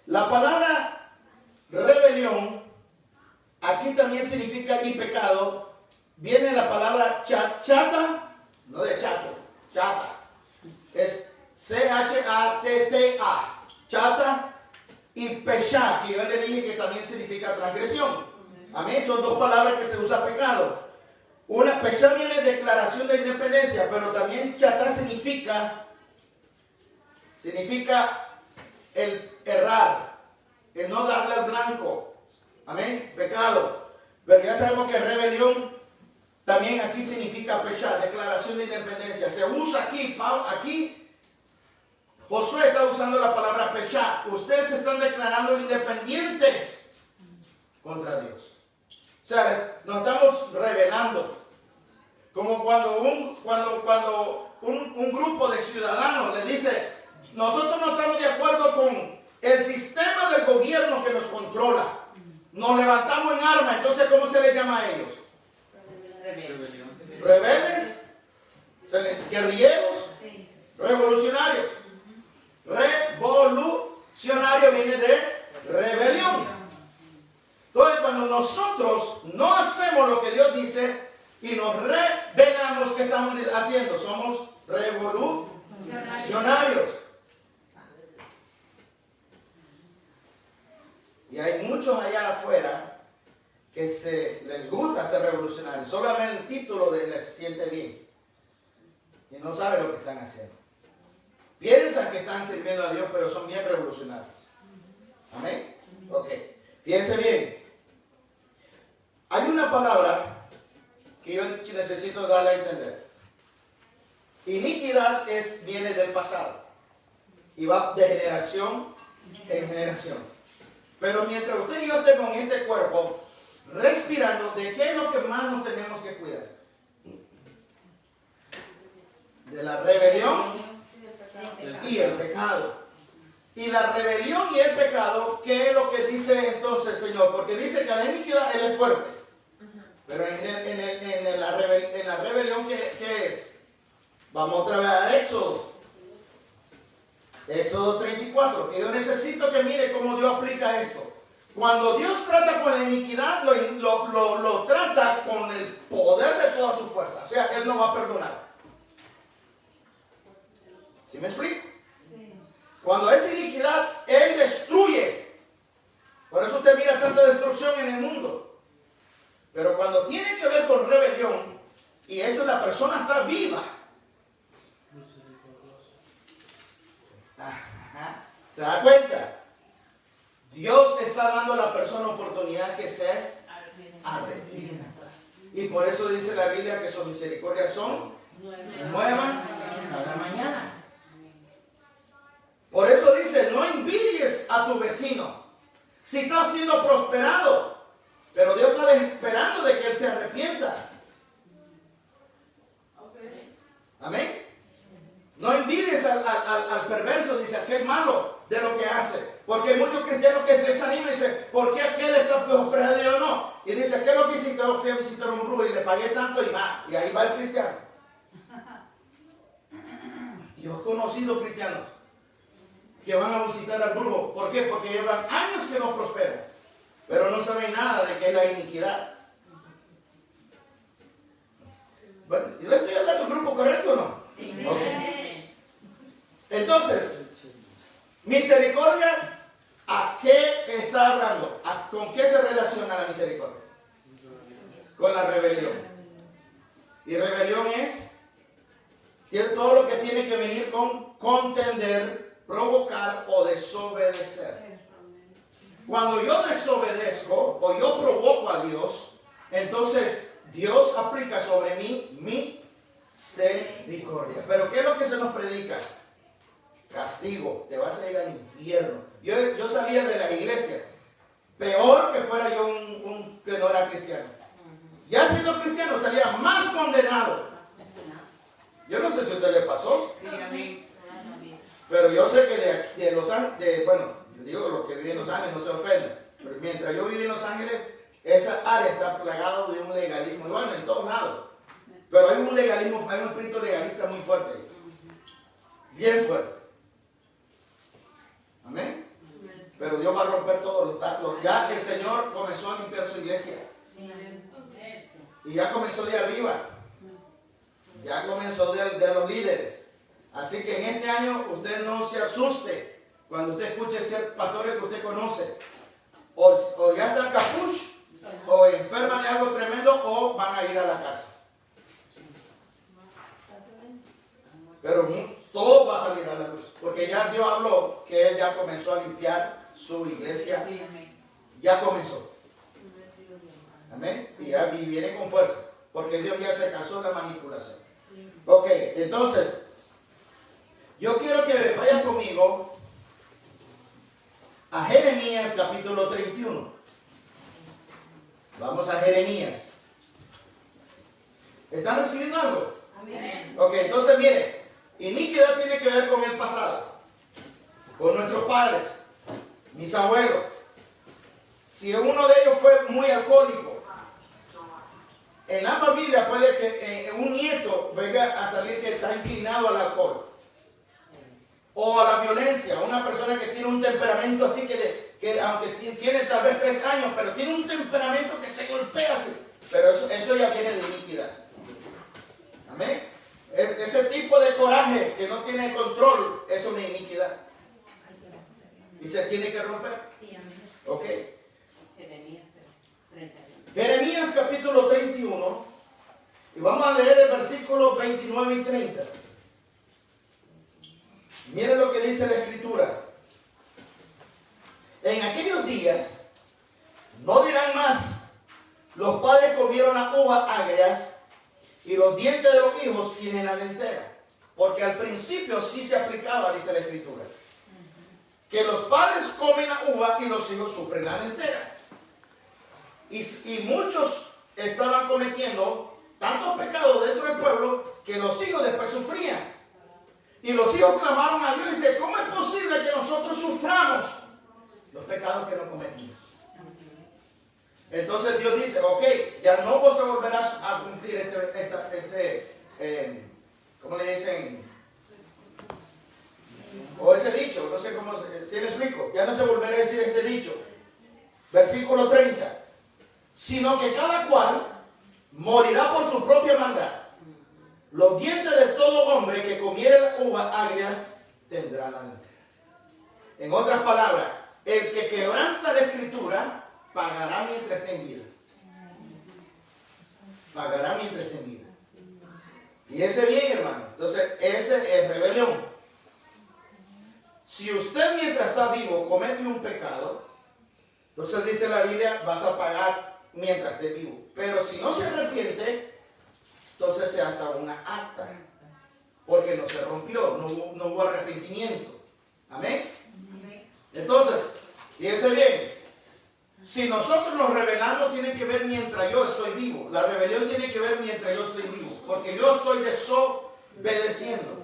La palabra rebelión aquí también significa y pecado. Viene la palabra chata, no de chato, chata. Es C-H-A-T-T-A. Chata y peshá, que yo le dije que también significa transgresión. Amén. Son dos palabras que se usa pecado. Una peshá viene de declaración de independencia, pero también chata significa el errar, el no darle al blanco. Amén. Pecado. Pero ya sabemos que rebelión también aquí significa peshá, declaración de independencia. Se usa aquí, aquí Josué está usando la palabra peshá. Ustedes se están declarando independientes contra Dios. O sea, nos estamos rebelando. Como cuando un grupo de ciudadanos le dice, nosotros no estamos de acuerdo con el sistema del gobierno que nos controla. Nos levantamos en armas. Entonces, ¿cómo se les llama a ellos? Rebeldes, guerrilleros, revolucionarios. Revolucionario viene de rebelión. Entonces, cuando nosotros no hacemos lo que Dios dice y nos rebelamos, ¿qué estamos haciendo? Somos revolucionarios. Y hay muchos allá afuera que les gusta ser revolucionarios. Solamente el título les siente bien. Y no saben lo que están haciendo. Piensan que están sirviendo a Dios, pero son bien revolucionarios. Amén. Ok. Fíjense bien. Hay una palabra que yo necesito darle a entender. Iniquidad viene del pasado. Y va de generación en generación. Pero mientras usted y yo estemos en este cuerpo, respirando, ¿de qué es lo que más nos tenemos que cuidar? De la rebelión y el pecado. Y la rebelión y el pecado, ¿qué es lo que dice entonces el Señor? Porque dice que la iniquidad Él es fuerte. Pero en la rebelión, ¿qué es? Vamos otra vez a Éxodo. Éxodo 34, que yo necesito que mire cómo Dios aplica esto. Cuando Dios trata con la iniquidad, lo trata con el poder de toda su fuerza. O sea, Él no va a perdonar. ¿Sí me explico? Cuando es iniquidad, Él destruye. Por eso usted mira tanta destrucción en el mundo. Pero cuando tiene que ver con rebelión, y eso la persona está viva, ¿se da cuenta? Dios está dando a la persona oportunidad que se arrepienta. Y por eso dice la Biblia que sus misericordias son nuevas cada mañana. Por eso dice, no envidies a tu vecino si está siendo prosperado. Pero Dios está esperando de que él se arrepienta. Amén. No envidies al perverso, dice aquel malo, de lo que hace. Porque hay muchos cristianos que se desaniman y dicen, ¿por qué aquel está prosperado y yo no? Y dice, ¿qué es lo que hiciste? Yo fui a visitar a un brujo y le pagué tanto y más. Y ahí va el cristiano. Yo he conocido cristianos que van a visitar al brujo. ¿Por qué? Porque llevan años que no prosperan, pero no saben nada de qué es la iniquidad. Bueno, ¿yo le estoy hablando al grupo correcto o no? Sí. Okay. Entonces, misericordia, ¿a qué está hablando? ¿Con qué se relaciona la misericordia? Con la rebelión. Y rebelión es todo lo que tiene que venir con contender, provocar o desobedecer. Cuando yo desobedezco o yo provoco a Dios, entonces Dios aplica sobre mí misericordia. Pero ¿qué es lo que se nos predica? Castigo, te vas a ir al infierno. Yo salía de la iglesia, peor que fuera yo un que no era cristiano. Ya siendo cristiano salía más condenado. Yo no sé si a usted le pasó, pero yo sé que de Los Ángeles, bueno, yo digo los que viven en Los Ángeles no se ofenden, pero mientras yo viví en Los Ángeles, esa área está plagada de un legalismo, y bueno, en todos lados. Pero hay un legalismo, hay un espíritu legalista muy fuerte, bien fuerte. Amén. Pero Dios va a romper todos los tacos. Ya el Señor comenzó a limpiar su iglesia. Y ya comenzó de arriba. Ya comenzó de los líderes. Así que en este año usted no se asuste cuando usted escuche ser pastores que usted conoce. O ya están capuch, o enferman de algo tremendo, o van a ir a la casa. Pero todo va a salir a la luz. Porque ya Dios habló que Él ya comenzó a limpiar su iglesia. Ya comenzó. Amén. Y viene con fuerza. Porque Dios ya se cansó de la manipulación. Ok, entonces, yo quiero que vaya conmigo a Jeremías capítulo 31. Vamos a Jeremías. ¿Están recibiendo algo? Amén. Ok, entonces mire, iniquidad tiene que ver con el pasado, con nuestros padres, mis abuelos. Si uno de ellos fue muy alcohólico, en la familia puede que un nieto venga a salir que está inclinado al alcohol o a la violencia. Una persona que tiene un temperamento así que aunque tiene tal vez 3 años, pero tiene un temperamento que se golpea así. Pero eso ya viene de iniquidad. Amén. Ese tipo de coraje que no tiene control es una iniquidad. Y se tiene que romper. Ok. Jeremías capítulo 31. Y vamos a leer el versículo 29 y 30. Miren lo que dice la escritura. En aquellos días no dirán más: los padres comieron las uvas agrias y los dientes de los hijos tienen la dentera. Porque al principio sí se aplicaba, dice la escritura, que los padres comen la uva y los hijos sufren la dentera. Y muchos estaban cometiendo tantos pecados dentro del pueblo que los hijos después sufrían. Y los hijos clamaron a Dios y dicen: ¿cómo es posible que nosotros suframos los pecados que no cometimos? Entonces Dios dice: ok, ya no vas a volver a cumplir ¿cómo le dicen? O ese dicho, no sé cómo, si le explico, ya no se volverá a decir este dicho. Versículo 30. Sino que cada cual morirá por su propia maldad. Los dientes de todo hombre que comiere uvas agrias tendrá la dentera. En otras palabras, el que quebranta la escritura pagará mientras esté en vida. Pagará mientras esté en vida. Fíjese bien, hermano. Entonces, ese es rebelión. Si usted mientras está vivo comete un pecado, entonces dice la Biblia: vas a pagar mientras esté vivo. Pero si no se arrepiente, entonces se hace una acta, porque no se rompió, no hubo arrepentimiento. Amén. Entonces, fíjese bien, si nosotros nos rebelamos, tiene que ver mientras yo estoy vivo. La rebelión tiene que ver mientras yo estoy vivo, porque yo estoy desobedeciendo.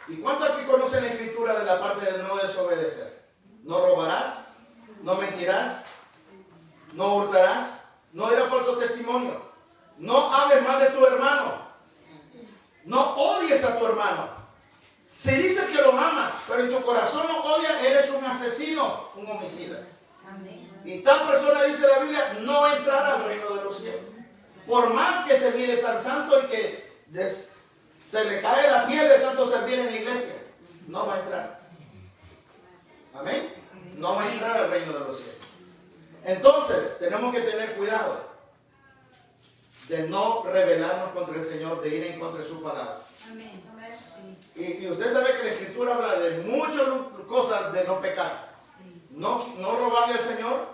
¿Y cuánto aquí conocen la escritura de la parte de no desobedecer? No robarás, no mentirás, no hurtarás, no dirás falso testimonio, no hables mal de tu hermano, no odies a tu hermano. Si dices que lo amas, pero en tu corazón lo odias, eres un asesino, un homicida. Y tal persona, dice la Biblia, no entrará al reino de los cielos. Por más que se mire tan santo y que se le cae la piel de tanto servir en la iglesia, no va a entrar. Amén. No va a entrar al reino de los cielos. Entonces, tenemos que tener cuidado de no rebelarnos contra el Señor, de ir en contra de su palabra. Amén. Y usted sabe que la Escritura habla de muchas cosas de no pecar. No robarle al Señor,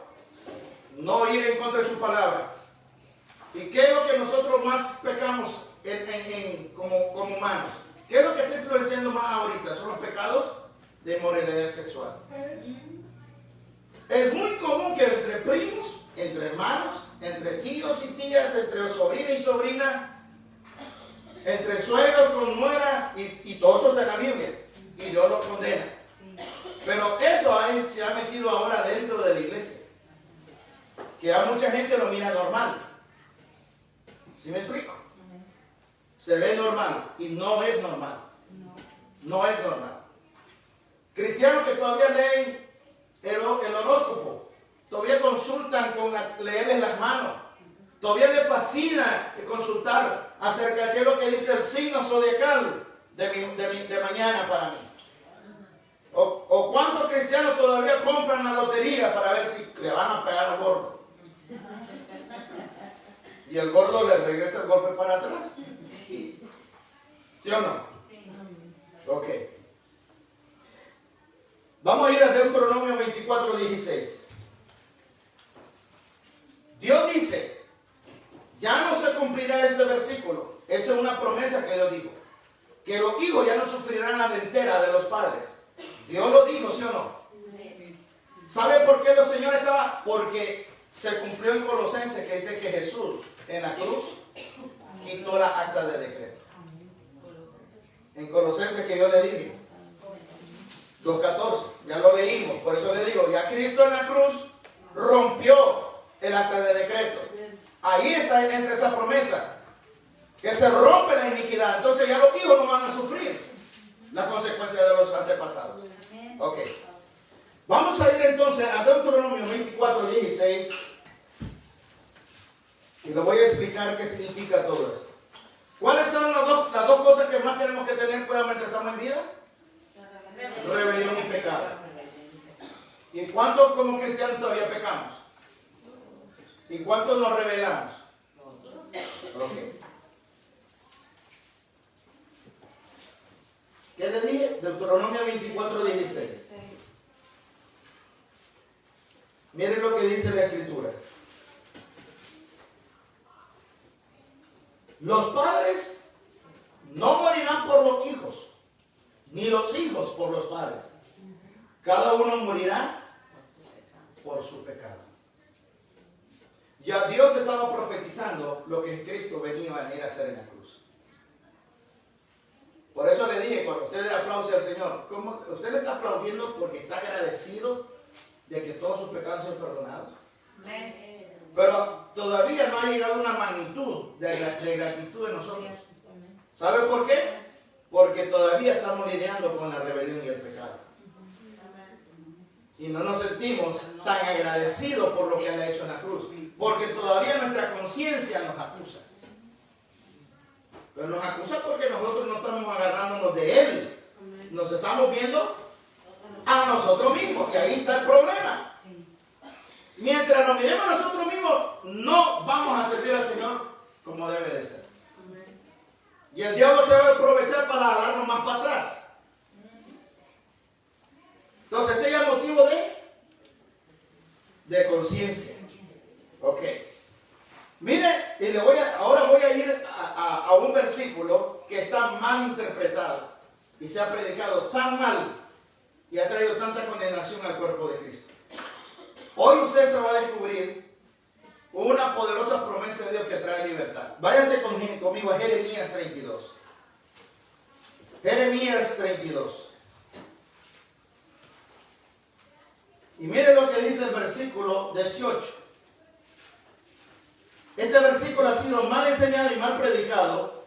no ir en contra de su palabra. ¿Y qué es lo que nosotros más pecamos como humanos? ¿Qué es lo que está influenciando más ahorita? Son los pecados de inmoralidad sexual. Es muy común que entre primos, entre hermanos, entre tíos y tías, entre sobrino y sobrina, entre suegros con nuera, y todo eso está en la Biblia, y Dios lo condena. Pero eso se ha metido ahora dentro de la iglesia, que a mucha gente lo mira normal. ¿Sí me explico? Se ve normal y no es normal. No es normal. Cristianos que todavía leen el horóscopo, todavía consultan leerles las manos, todavía les fascina consultar acerca de qué es lo que dice el signo zodiacal de mañana para mí. O cuántos cristianos todavía compran la lotería para ver si le van a pegar al gordo. Y el gordo le regresa el golpe para atrás. ¿Sí o no? Ok. Vamos a ir a Deuteronomio 24:16. Dios dice, ya no se cumplirá este versículo. Esa es una promesa que Dios dijo. Que los hijos ya no sufrirán la dentera de los padres. Dios lo dijo, ¿sí o no? ¿Sabe por qué los señores estaban? Porque se cumplió en Colosenses, que dice que Jesús en la cruz quitó la acta de decreto. En Colosenses, que yo le dije 2:14, ya lo leímos, por eso le digo, ya Cristo en la cruz rompió el acta de decreto. Ahí está entre esa promesa, que se rompe la iniquidad. Entonces ya los hijos no van a sufrir las consecuencias de los antepasados. Ok. Vamos a ir entonces a Deuteronomio 24:16 y le voy a explicar qué significa todo esto. ¿Cuáles son las dos cosas que más tenemos que tener cuidado mientras estamos en vida? Rebelión y pecado. ¿Y cuántos como cristianos todavía pecamos? ¿Y cuántos nos rebelamos? Ok. ¿Qué le dije? Deuteronomio 24:16. Miren lo que dice la Escritura. Los padres no morirán por los hijos, ni los hijos por los padres. Cada uno morirá por su pecado. Ya Dios estaba profetizando lo que Cristo venía a venir a hacer en la cruz. Por eso le dije, cuando usted le aplaude al Señor, ¿cómo? ¿Usted le está aplaudiendo porque está agradecido de que todos sus pecados sean perdonados? Pero todavía no ha llegado una magnitud de gratitud en nosotros. ¿Sabe por qué? Porque todavía estamos lidiando con la rebelión y el pecado. Y no nos sentimos tan agradecidos por lo que Él ha hecho en la cruz. Porque todavía nuestra conciencia nos acusa. Pero nos acusa porque nosotros no estamos agarrándonos de Él. Nos estamos viendo a nosotros mismos. Y ahí está el problema. Mientras nos miremos a nosotros mismos, no vamos a servir al Señor como debe de ser. Y el diablo se va a aprovechar para jalarnos más para atrás. Entonces, este ya es motivo de conciencia. Ok. Mire, y ahora voy a ir a un versículo que está mal interpretado y se ha predicado tan mal y ha traído tanta condenación al cuerpo de Cristo. Hoy usted se va a descubrir una poderosa promesa de Dios que trae libertad. Váyase conmigo a Jeremías 32. Jeremías 32. Y mire lo que dice el versículo 18. Este versículo ha sido mal enseñado y mal predicado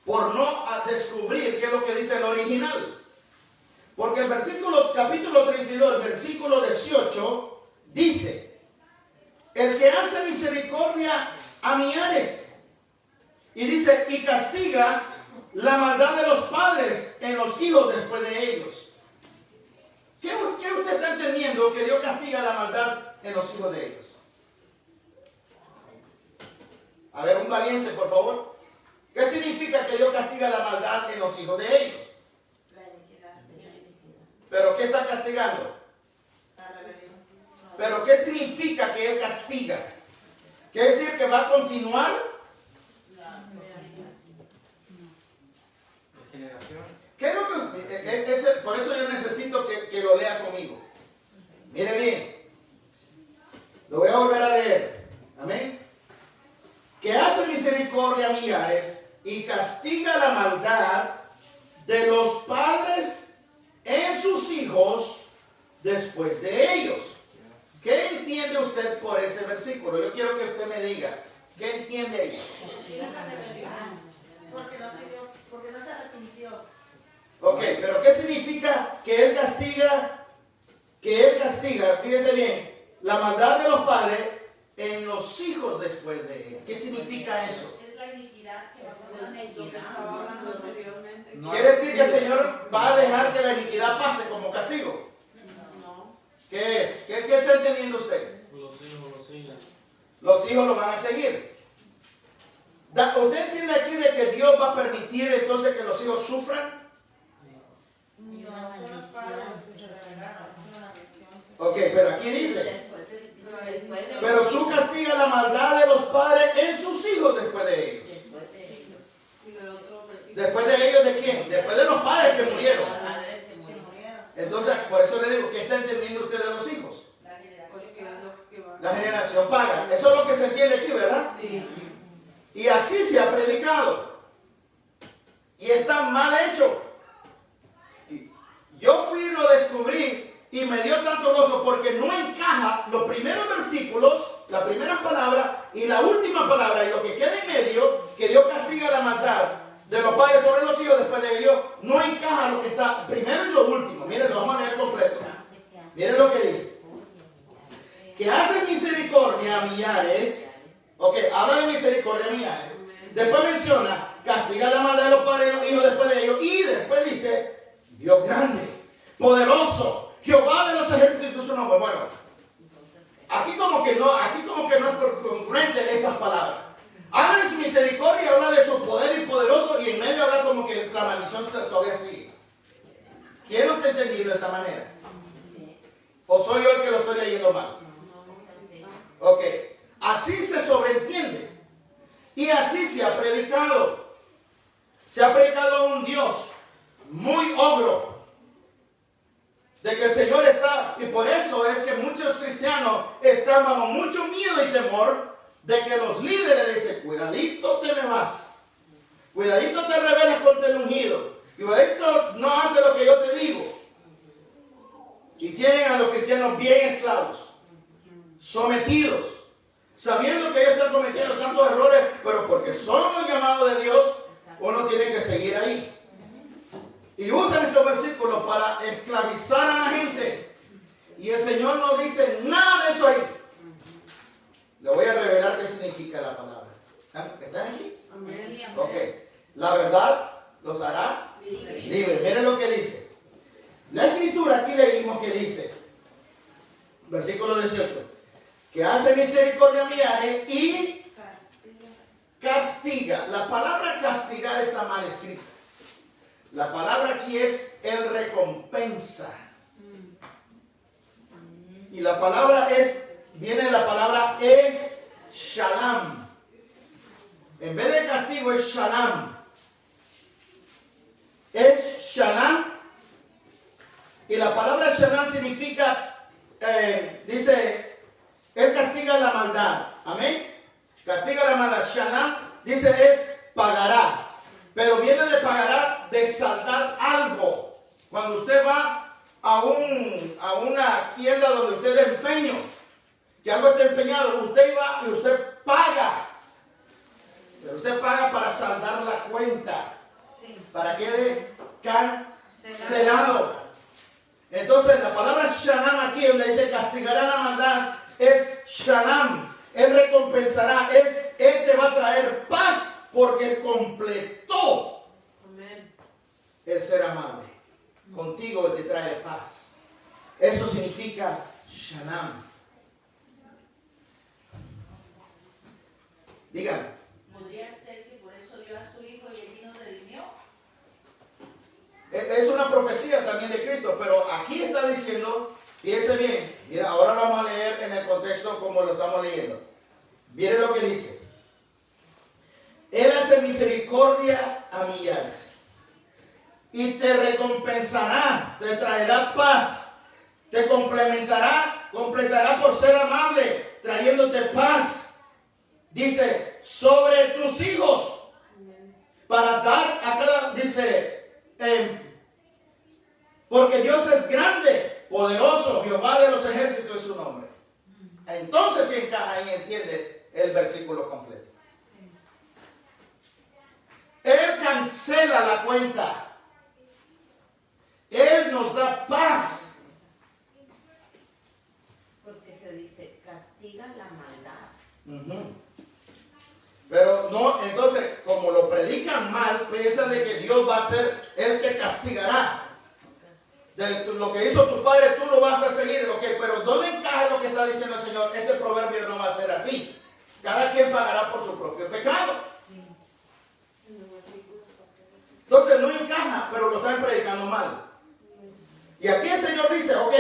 por no descubrir qué es lo que dice el original. Porque el capítulo 32, el versículo 18, dice: el que hace misericordia a millares. Y dice: y castiga la maldad de los padres en los hijos después de ellos. ¿Qué usted está entendiendo que Dios castiga la maldad en los hijos de ellos? A ver, un valiente, por favor. ¿Qué significa que Dios castiga la maldad en los hijos de ellos? La iniquidad. ¿Pero qué está castigando? La rebelión. ¿Pero qué significa que Él castiga? ¿Quiere decir que va a continuar? Generación. ¿Qué es lo que, por eso yo necesito que lo lea conmigo. Mire bien. Lo voy a volver a leer. Amén. Que hace misericordia a millares y castiga la maldad de los padres en sus hijos después de ellos. ¿Qué entiende usted por ese versículo? Yo quiero que usted me diga. ¿Qué entiende ahí? Porque no se arrepintió. Ok, pero ¿qué significa que Él castiga? Que Él castiga, fíjese bien, la maldad de los padres en los hijos después de Él. ¿Qué significa eso? Es la iniquidad que va a pasar. Lo que estaba hablando anteriormente. No. ¿Quiere decir que el Señor va a dejar que la iniquidad pase como castigo? No. ¿Qué es? ¿Qué está entendiendo usted? Los hijos lo siguen. Los hijos lo van a seguir. ¿Usted entiende aquí de que Dios va a permitir entonces que los hijos sufran? No, son los padres los que se rebelaron. Es una maldición. Ok, pero aquí dice: pero tú castigas la maldad de los padres en sus hijos después de ellos. Y el otro versículo. ¿Después de ellos de quién? Después de los padres que murieron. Que murieron. Entonces, por eso le digo, ¿qué está entendiendo usted de los hijos? Porque es lo que va. La generación paga. Eso es lo que se entiende aquí, ¿verdad? Sí. Y así se ha predicado. Y está mal hecho. Y yo fui y lo descubrí y me dio tanto gozo porque no encaja los primeros versículos, la primera palabra y la última palabra, y lo que queda en medio, que Dios castiga la maldad de los padres sobre los hijos después de ellos, no encaja lo que está primero y lo último. Miren, lo vamos a leer completo. Miren lo que dice: que hace misericordia a millares. Ok, habla de misericordia a millares. Después menciona: castiga la maldad de los padres y los hijos después de ellos. Y después dice: Dios grande, poderoso, Jehová de los ejércitos su nombre. Bueno, aquí como que no es congruente estas palabras. Habla de su misericordia, habla de su poder y poderoso, y en medio habla como que la maldición todavía sigue. ¿Quién lo está entendiendo de esa manera? ¿O soy yo el que lo estoy leyendo mal? Ok, así se sobreentiende. Y así se ha predicado. Se ha predicado a un Dios muy ogro. De que el Señor está, y por eso es que muchos cristianos están bajo mucho miedo y temor de que los líderes le dicen: cuidadito te me vas, cuidadito te rebelas contra el ungido, cuidadito no hace lo que yo te digo. Y tienen a los cristianos bien esclavos, sometidos, sabiendo que ellos están cometiendo tantos errores, pero porque son los llamados de Dios, uno tiene que seguir ahí. Y usan estos versículos para esclavizar a la gente. Y el Señor no dice nada de eso ahí. Le voy a revelar qué significa la palabra. ¿Están aquí? Amén. Ok. La verdad los hará libres. Miren lo que dice. La escritura aquí leímos que dice, versículo 18, que hace misericordia a millares y castiga. La palabra castigar está mal escrita. La palabra aquí es el recompensa. Y la palabra viene de la palabra es shalom. En vez de castigo es shalom. Es shalom. Y la palabra shalom significa, dice, Él castiga la maldad. Amén. Castiga la maldad. Shalom, dice, es pagará. Pero viene de pagará, de saldar algo. Cuando usted va a una tienda donde usted de empeño, que algo está empeñado, usted va y usted paga. Pero usted paga para saldar la cuenta. para que quede cancelado. Entonces la palabra shalom aquí donde dice castigará la maldad es shalom. Él recompensará, Él te va a traer paz porque completó el ser amable. Contigo te trae paz. Eso significa shalom. Dígame. ¿Podría ser que por eso dio a su hijo y él nos redimió? Es una profecía también de Cristo, pero aquí está diciendo, fíjese bien, mira, ahora lo vamos a leer en el contexto como lo estamos leyendo. Mire lo que dice. Él hace misericordia a millares y te recompensará, te traerá paz, te completará por ser amable, trayéndote paz. Dice, sobre tus hijos, para dar a cada, dice, porque Dios es grande, poderoso, Jehová de los ejércitos es su nombre. Entonces si encaja ahí, entiende el versículo completo. Él cancela la cuenta. Él nos da paz. Porque se dice, castiga la maldad. Pero no, entonces, como lo predican mal, piensan de que Dios va a ser, Él te castigará. De lo que hizo tus padres, tú lo vas a seguir. Okay, pero ¿dónde encaja lo que está diciendo el Señor? Este proverbio no va a ser así. Cada quien pagará por su propio pecado. Entonces no encaja, pero lo están predicando mal. Y aquí el Señor dice, ok,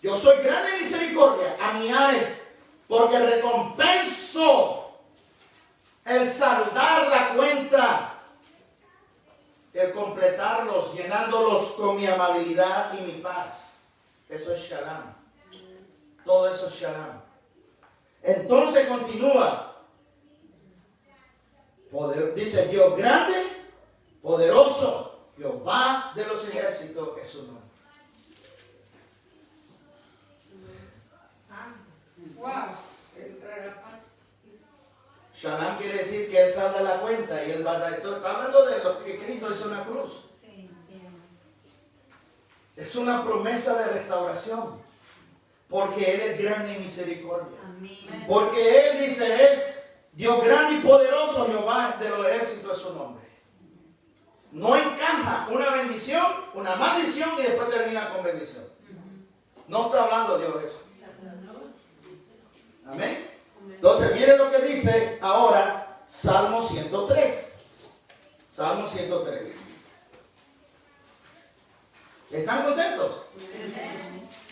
yo soy grande en misericordia a millares, porque recompenso el saldar la cuenta, el completarlos, llenándolos con mi amabilidad y mi paz. Eso es shalom. Todo eso es shalom. Entonces continúa. Dice Dios grande, poderoso, Jehová de los ejércitos es su nombre. Wow. Shalom quiere decir que Él salda la cuenta y Él va a dar. Está hablando de lo que Cristo hizo en la cruz. Es una promesa de restauración. Porque Él es grande en misericordia. Amén. Porque Él dice es Dios grande y poderoso, Jehová de los ejércitos es su nombre. No encaja una bendición, una maldición y después termina con bendición. No está hablando Dios eso. Amén. Entonces, miren lo que dice ahora Salmo 103. Salmo 103. ¿Están contentos?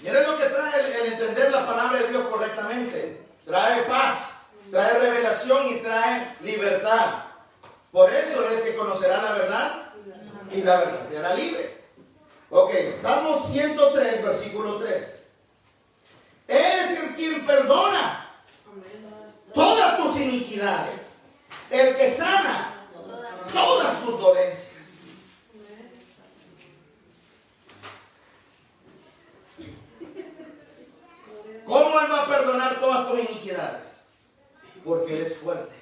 Miren lo que trae el entender la palabra de Dios correctamente. Trae paz, trae revelación y trae libertad. Por eso es que conocerá la verdad y la verdad te hará libre. Ok, Salmo 103, versículo 3. Él es el quien perdona todas tus iniquidades, el que sana todas tus dolencias. ¿Cómo Él va a perdonar todas tus iniquidades? Porque Él es fuerte,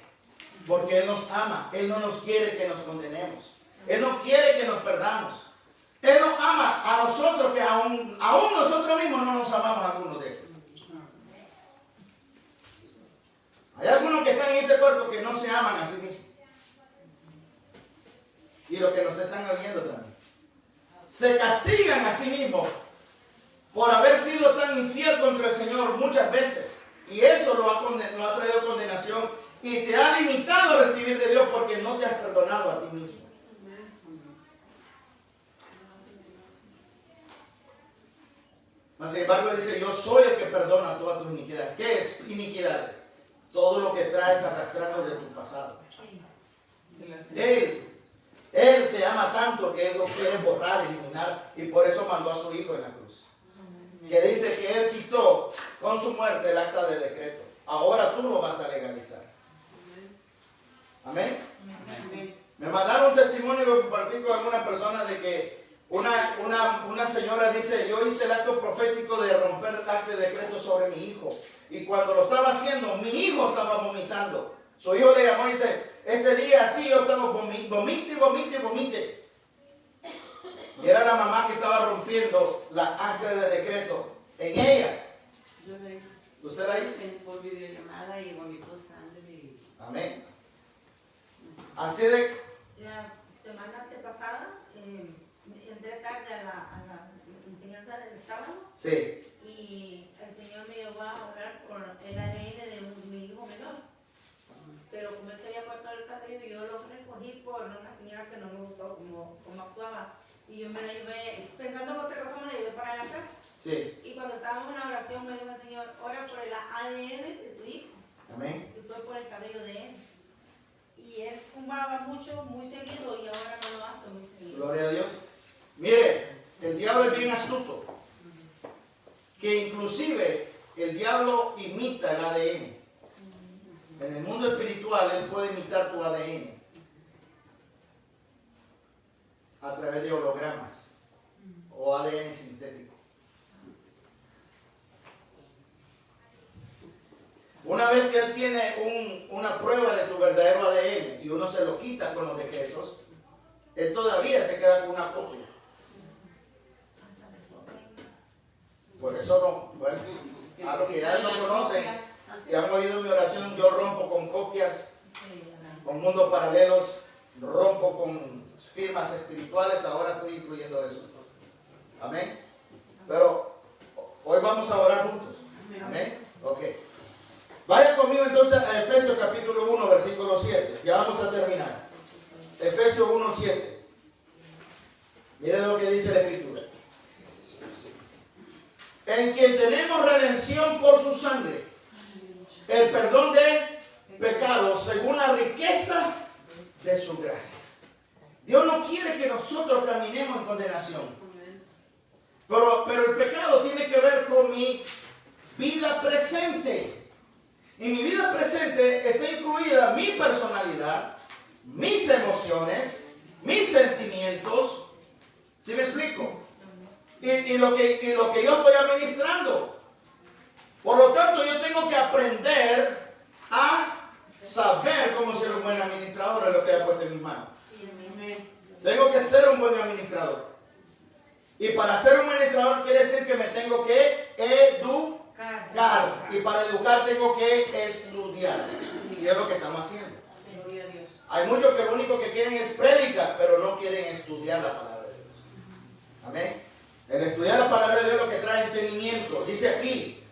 porque Él nos ama, Él no nos quiere que nos condenemos, Él no quiere que nos perdamos. Él nos ama a nosotros que aún nosotros mismos no nos amamos a algunos de ellos. Hay algunos que están en este cuerpo que no se aman a sí mismos. Y los que nos están oyendo también. Se castigan a sí mismos por haber sido tan infiel contra el Señor muchas veces. Y eso lo ha traído condenación y te ha limitado a recibir de Dios porque no te has perdonado a ti mismo. Mas sin embargo dice, yo soy el que perdona todas tus iniquidades. ¿Qué es iniquidades? Todo lo que traes arrastrando de tu pasado. Él te ama tanto que Él lo quiere borrar, eliminar, y por eso mandó a su Hijo en la cruz. Que dice que Él quitó con su muerte el acta de decreto. Ahora tú lo vas a legalizar. Amén. Me mandaron un testimonio y lo compartí con alguna persona de que una señora dice, yo hice el acto profético de romper el acta de decreto sobre mi hijo. Y cuando lo estaba haciendo, mi hijo estaba vomitando. Su hijo le llamó y dice, este día así yo estaba vomite. Y era la mamá que estaba rompiendo la acta de decreto en ella. Yo la hice. ¿Usted la hizo? Por videollamada y vomitó sangre. Y... Amén. Así de... La semana antepasada entré tarde a la enseñanza del sábado. Sí. Y el Señor me llevó a orar por el ADN de mi hijo menor. Pero como él se había cortado el cabello, yo lo recogí por una señora que no me gustó como actuaba. Y yo me la llevé, pensando en otra cosa, me la llevé para la casa. Sí. Y cuando estábamos en la oración, me dijo el Señor, ora por el ADN de tu hijo. Amén. Y fue por el cabello de él. Y él fumaba mucho, muy seguido, y ahora no lo hace muy seguido. Gloria a Dios. Mire, el diablo es bien astuto. Que inclusive el diablo imita el ADN. En el mundo espiritual él puede imitar tu ADN a través de hologramas o ADN sintético. Una vez que él tiene una prueba de tu verdadero ADN y uno se lo quita con los decretos, él todavía se queda con una copia. Por eso no, bueno, a los que ya no conocen y han oído mi oración, yo rompo con copias, con mundos paralelos, rompo con firmas espirituales, ahora estoy incluyendo eso. Amén. Pero hoy vamos a orar juntos. Amén. Ok. Vaya conmigo entonces a Efesios capítulo 1, versículo 7. Ya vamos a terminar. Efesios 1, 7. Miren lo que dice la Escritura. En quien tenemos redención por su sangre, el perdón de pecados según las riquezas de su gracia. Dios no quiere que nosotros caminemos en condenación. Pero el pecado tiene que ver con mi vida presente. Y mi vida presente está incluida mi personalidad, mis emociones, mis sentimientos. ¿Sí me explico? Y lo que yo estoy administrando. Por lo tanto, yo tengo que aprender a saber cómo ser un buen administrador de lo que he puesto en mis manos. Tengo que ser un buen administrador. Y para ser un buen administrador quiere decir que me tengo que educar. Y para educar tengo que estudiar. Y es lo que estamos haciendo. Hay muchos que lo único que quieren es predicar, pero no quieren estudiar la palabra de Dios. Amén. El estudiar la palabra de Dios es lo que trae entendimiento. Dice aquí,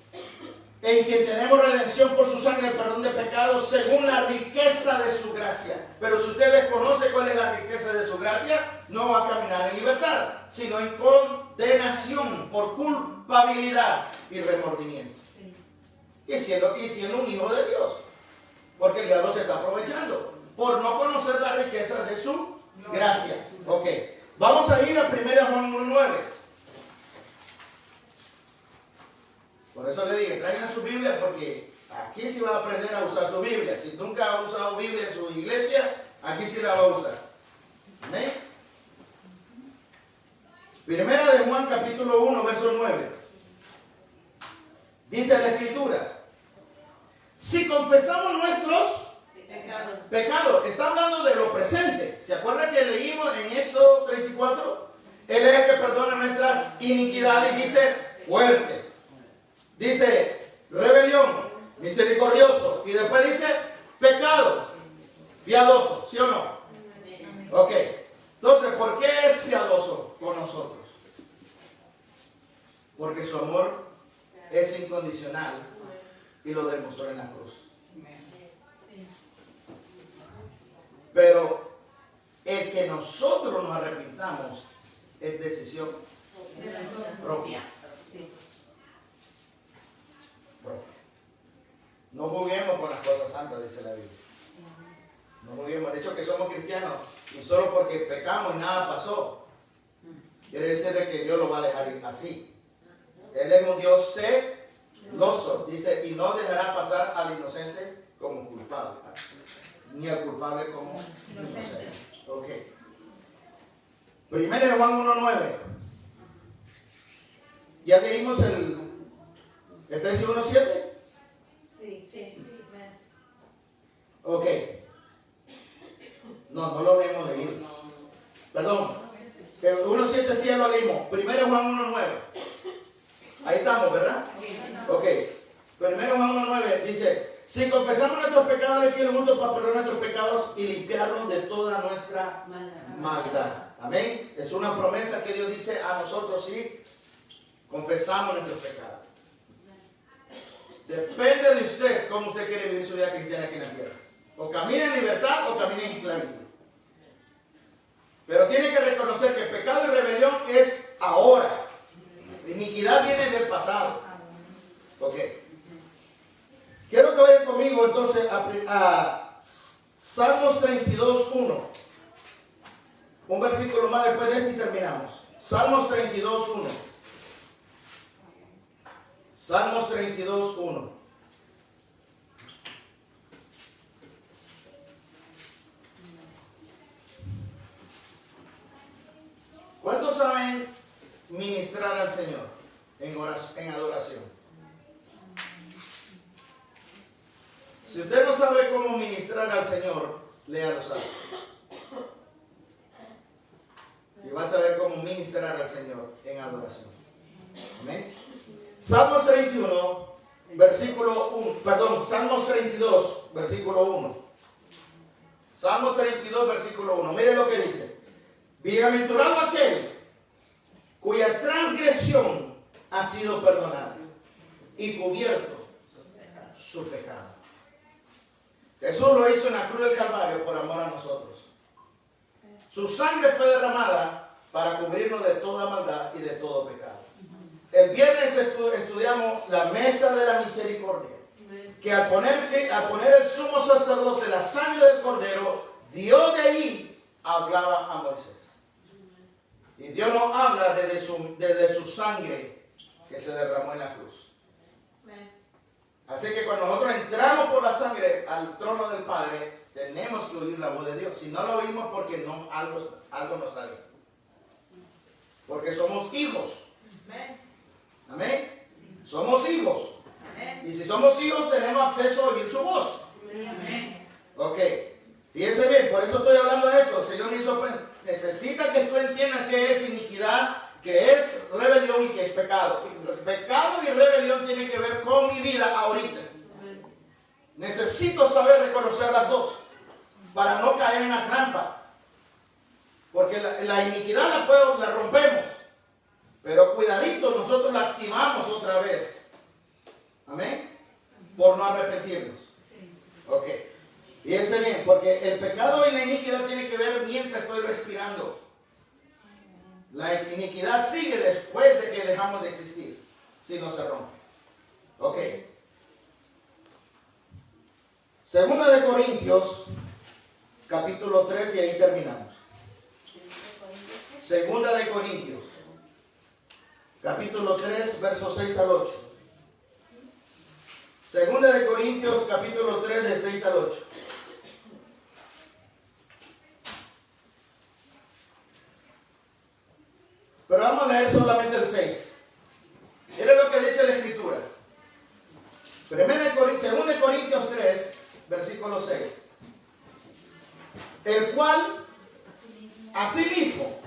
en quien tenemos redención por su sangre, el perdón de pecados, según la riqueza de su gracia. Pero si usted desconoce cuál es la riqueza de su gracia, no va a caminar en libertad, sino en condenación por culpabilidad y remordimiento. Y siendo un hijo de Dios. Porque el diablo se está aprovechando por no conocer la riqueza de su gracia. Ok, vamos a ir a 1 Juan 1:9. Por eso le dije, traigan su Biblia porque aquí sí va a aprender a usar su Biblia. Si nunca ha usado Biblia en su iglesia, aquí sí la va a usar. ¿Amén? 1 Juan capítulo 1, verso 9. Dice la Escritura, si confesamos nuestros pecados, está hablando de lo presente. ¿Se acuerda que leímos en Éxodo 34? Él es el que perdona nuestras iniquidades y dice fuerte. Dice rebelión, misericordioso. Y después dice pecado, piadoso. ¿Sí o no? Ok. Entonces, ¿por qué es piadoso con nosotros? Porque su amor es incondicional y lo demostró en la cruz. Pero el que nosotros nos arrepintamos es decisión propia. No juguemos con las cosas santas, dice la Biblia. No juguemos. De hecho, que somos cristianos y solo porque pecamos y nada pasó, quiere decir de que Dios lo va a dejar así. Él es un Dios celoso, dice, y no dejará pasar al inocente como culpable, ni al culpable como inocente. Ok. 1 Juan 1:9. ¿Ya leímos el Efesios 1:7? Sí. Ok. Juan 1:9. Ahí estamos, ¿verdad? Ok. Primero Juan 1:9 dice, si confesamos nuestros pecados, Él es fiel y justo para perdonar nuestros pecados y limpiarnos de toda nuestra maldad. Amén. Es una promesa que Dios dice a nosotros si confesamos nuestros pecados. Depende de usted cómo usted quiere vivir su vida cristiana aquí en la tierra. O camina en libertad o camina en esclavitud. Pero tiene que reconocer que pecado y rebelión es ahora. Iniquidad viene del pasado. Ok. Quiero que vayan conmigo entonces a Salmos 32:1. Un versículo más después de este y terminamos. Salmos 32:1. Salmos 32:1. ¿Cuántos saben ministrar al Señor en adoración? Si usted no sabe cómo ministrar al Señor, lea los Salmos. Y va a saber cómo ministrar al Señor en adoración. Amén. Salmos 31, versículo 1. Perdón, Salmos 32, versículo 1. Salmos 32, versículo 1. Mire lo que dice. Bienaventurado aquel cuya transgresión ha sido perdonada y cubierto su pecado. Jesús lo hizo en la cruz del Calvario por amor a nosotros. Su sangre fue derramada para cubrirnos de toda maldad y de todo pecado. El viernes estudiamos la mesa de la misericordia, que al poner el sumo sacerdote la sangre del cordero, Dios de allí hablaba a Moisés. Y Dios nos habla desde su sangre que se derramó en la cruz. Así que cuando nosotros entramos por la sangre al trono del Padre, tenemos que oír la voz de Dios. Si no la oímos, porque no, algo no está bien. Porque somos hijos. Amén. Somos hijos. Y si somos hijos, tenemos acceso a oír su voz. Ok. Fíjense bien, por eso estoy hablando de eso. El Señor me hizo, necesita que tú entiendas qué es iniquidad, que es rebelión y que es pecado. Pecado y rebelión tienen que ver con mi vida ahorita. Necesito saber reconocer las dos para no caer en la trampa. Porque la iniquidad la rompemos, pero cuidadito, nosotros la activamos otra vez. Amén. Por no arrepentirnos. Ok. Fíjense bien, porque el pecado y la iniquidad tienen que ver mientras estoy respirando. La iniquidad sigue después de que dejamos de existir, si no se rompe. Ok. Segunda de Corintios, capítulo 3, y ahí terminamos. Segunda de Corintios, capítulo 3, versos 6 al 8. Segunda de Corintios, capítulo 3, de 6 al 8. Pero vamos a leer solamente el 6. Miren lo que dice la Escritura. Segunda de Corintios 3, versículo 6. El cual, asimismo,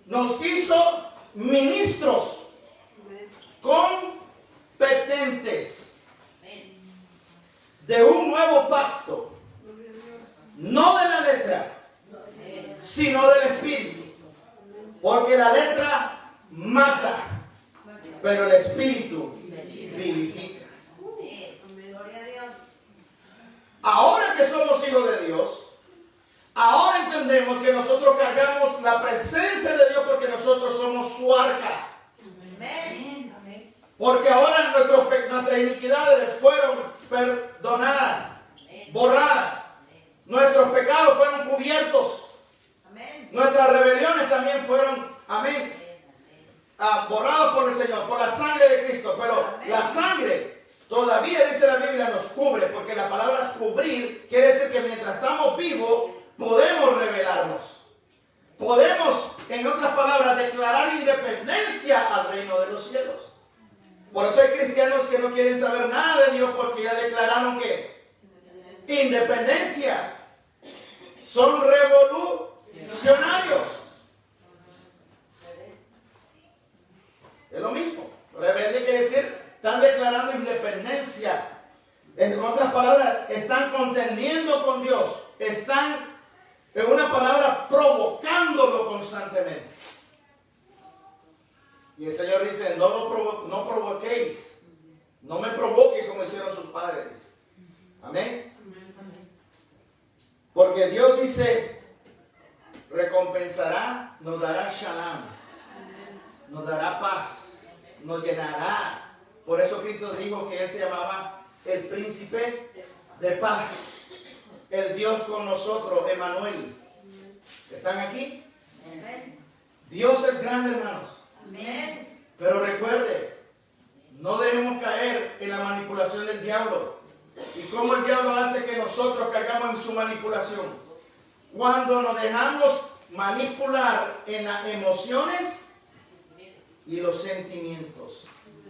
nos hizo ministros competentes de un nuevo pacto, no de la letra, sino del Espíritu. Porque la letra mata, pero el Espíritu vivifica. Ahora que somos hijos de Dios, ahora entendemos que nosotros cargamos la presencia de Dios porque nosotros somos su arca. Porque ahora nuestras iniquidades fueron perdonadas, borradas. Nuestros pecados fueron cubiertos. Nuestras rebeliones también fueron, borrados por el Señor, por la sangre de Cristo. Pero la sangre todavía, dice la Biblia, nos cubre, porque la palabra cubrir quiere decir que mientras estamos vivos podemos rebelarnos. Podemos, en otras palabras, declarar independencia al reino de los cielos. Por eso hay cristianos que no quieren saber nada de Dios porque ya declararon que independencia. Son revolucionarios. Es lo mismo. Rebelde quiere decir, están declarando independencia. En otras palabras, están contendiendo con Dios. Están, en una palabra, provocándolo constantemente. Y el Señor dice, no provoquéis. No me provoque como hicieron sus padres. Amén. Porque Dios dice, recompensará, nos dará shalom, nos dará paz, nos llenará. Por eso Cristo dijo que Él se llamaba el príncipe de paz, el Dios con nosotros, Emmanuel. ¿Están aquí? Dios es grande, hermanos. Pero recuerde, no debemos caer en la manipulación del diablo. ¿Y cómo el diablo hace que nosotros caigamos en su manipulación? Cuando nos dejamos manipular en las emociones y los sentimientos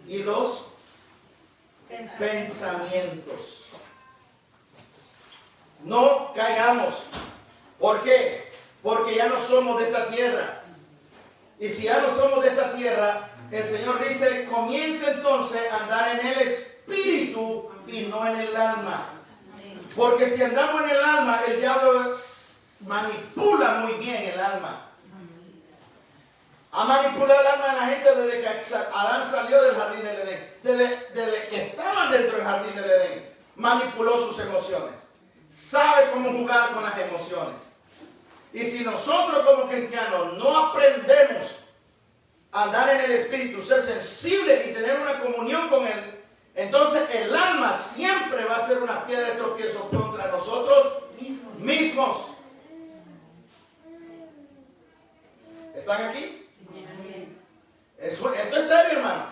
y los pensamientos. No caigamos. ¿Por qué? Porque ya no somos de esta tierra. Y si ya no somos de esta tierra, el Señor dice, comienza entonces a andar en el espíritu y no en el alma. Porque si andamos en el alma, el diablo manipula muy bien el alma. Ha manipulado el alma de la gente desde que Adán salió del jardín del Edén. Desde que estaban dentro del jardín del Edén, manipuló sus emociones. Sabe cómo jugar con las emociones. Y si nosotros como cristianos no aprendemos a andar en el espíritu, ser sensibles y tener una comunión con Él, entonces el alma siempre va a ser una piedra de tropiezo contra nosotros mismos. ¿Están aquí? Esto es serio, hermano.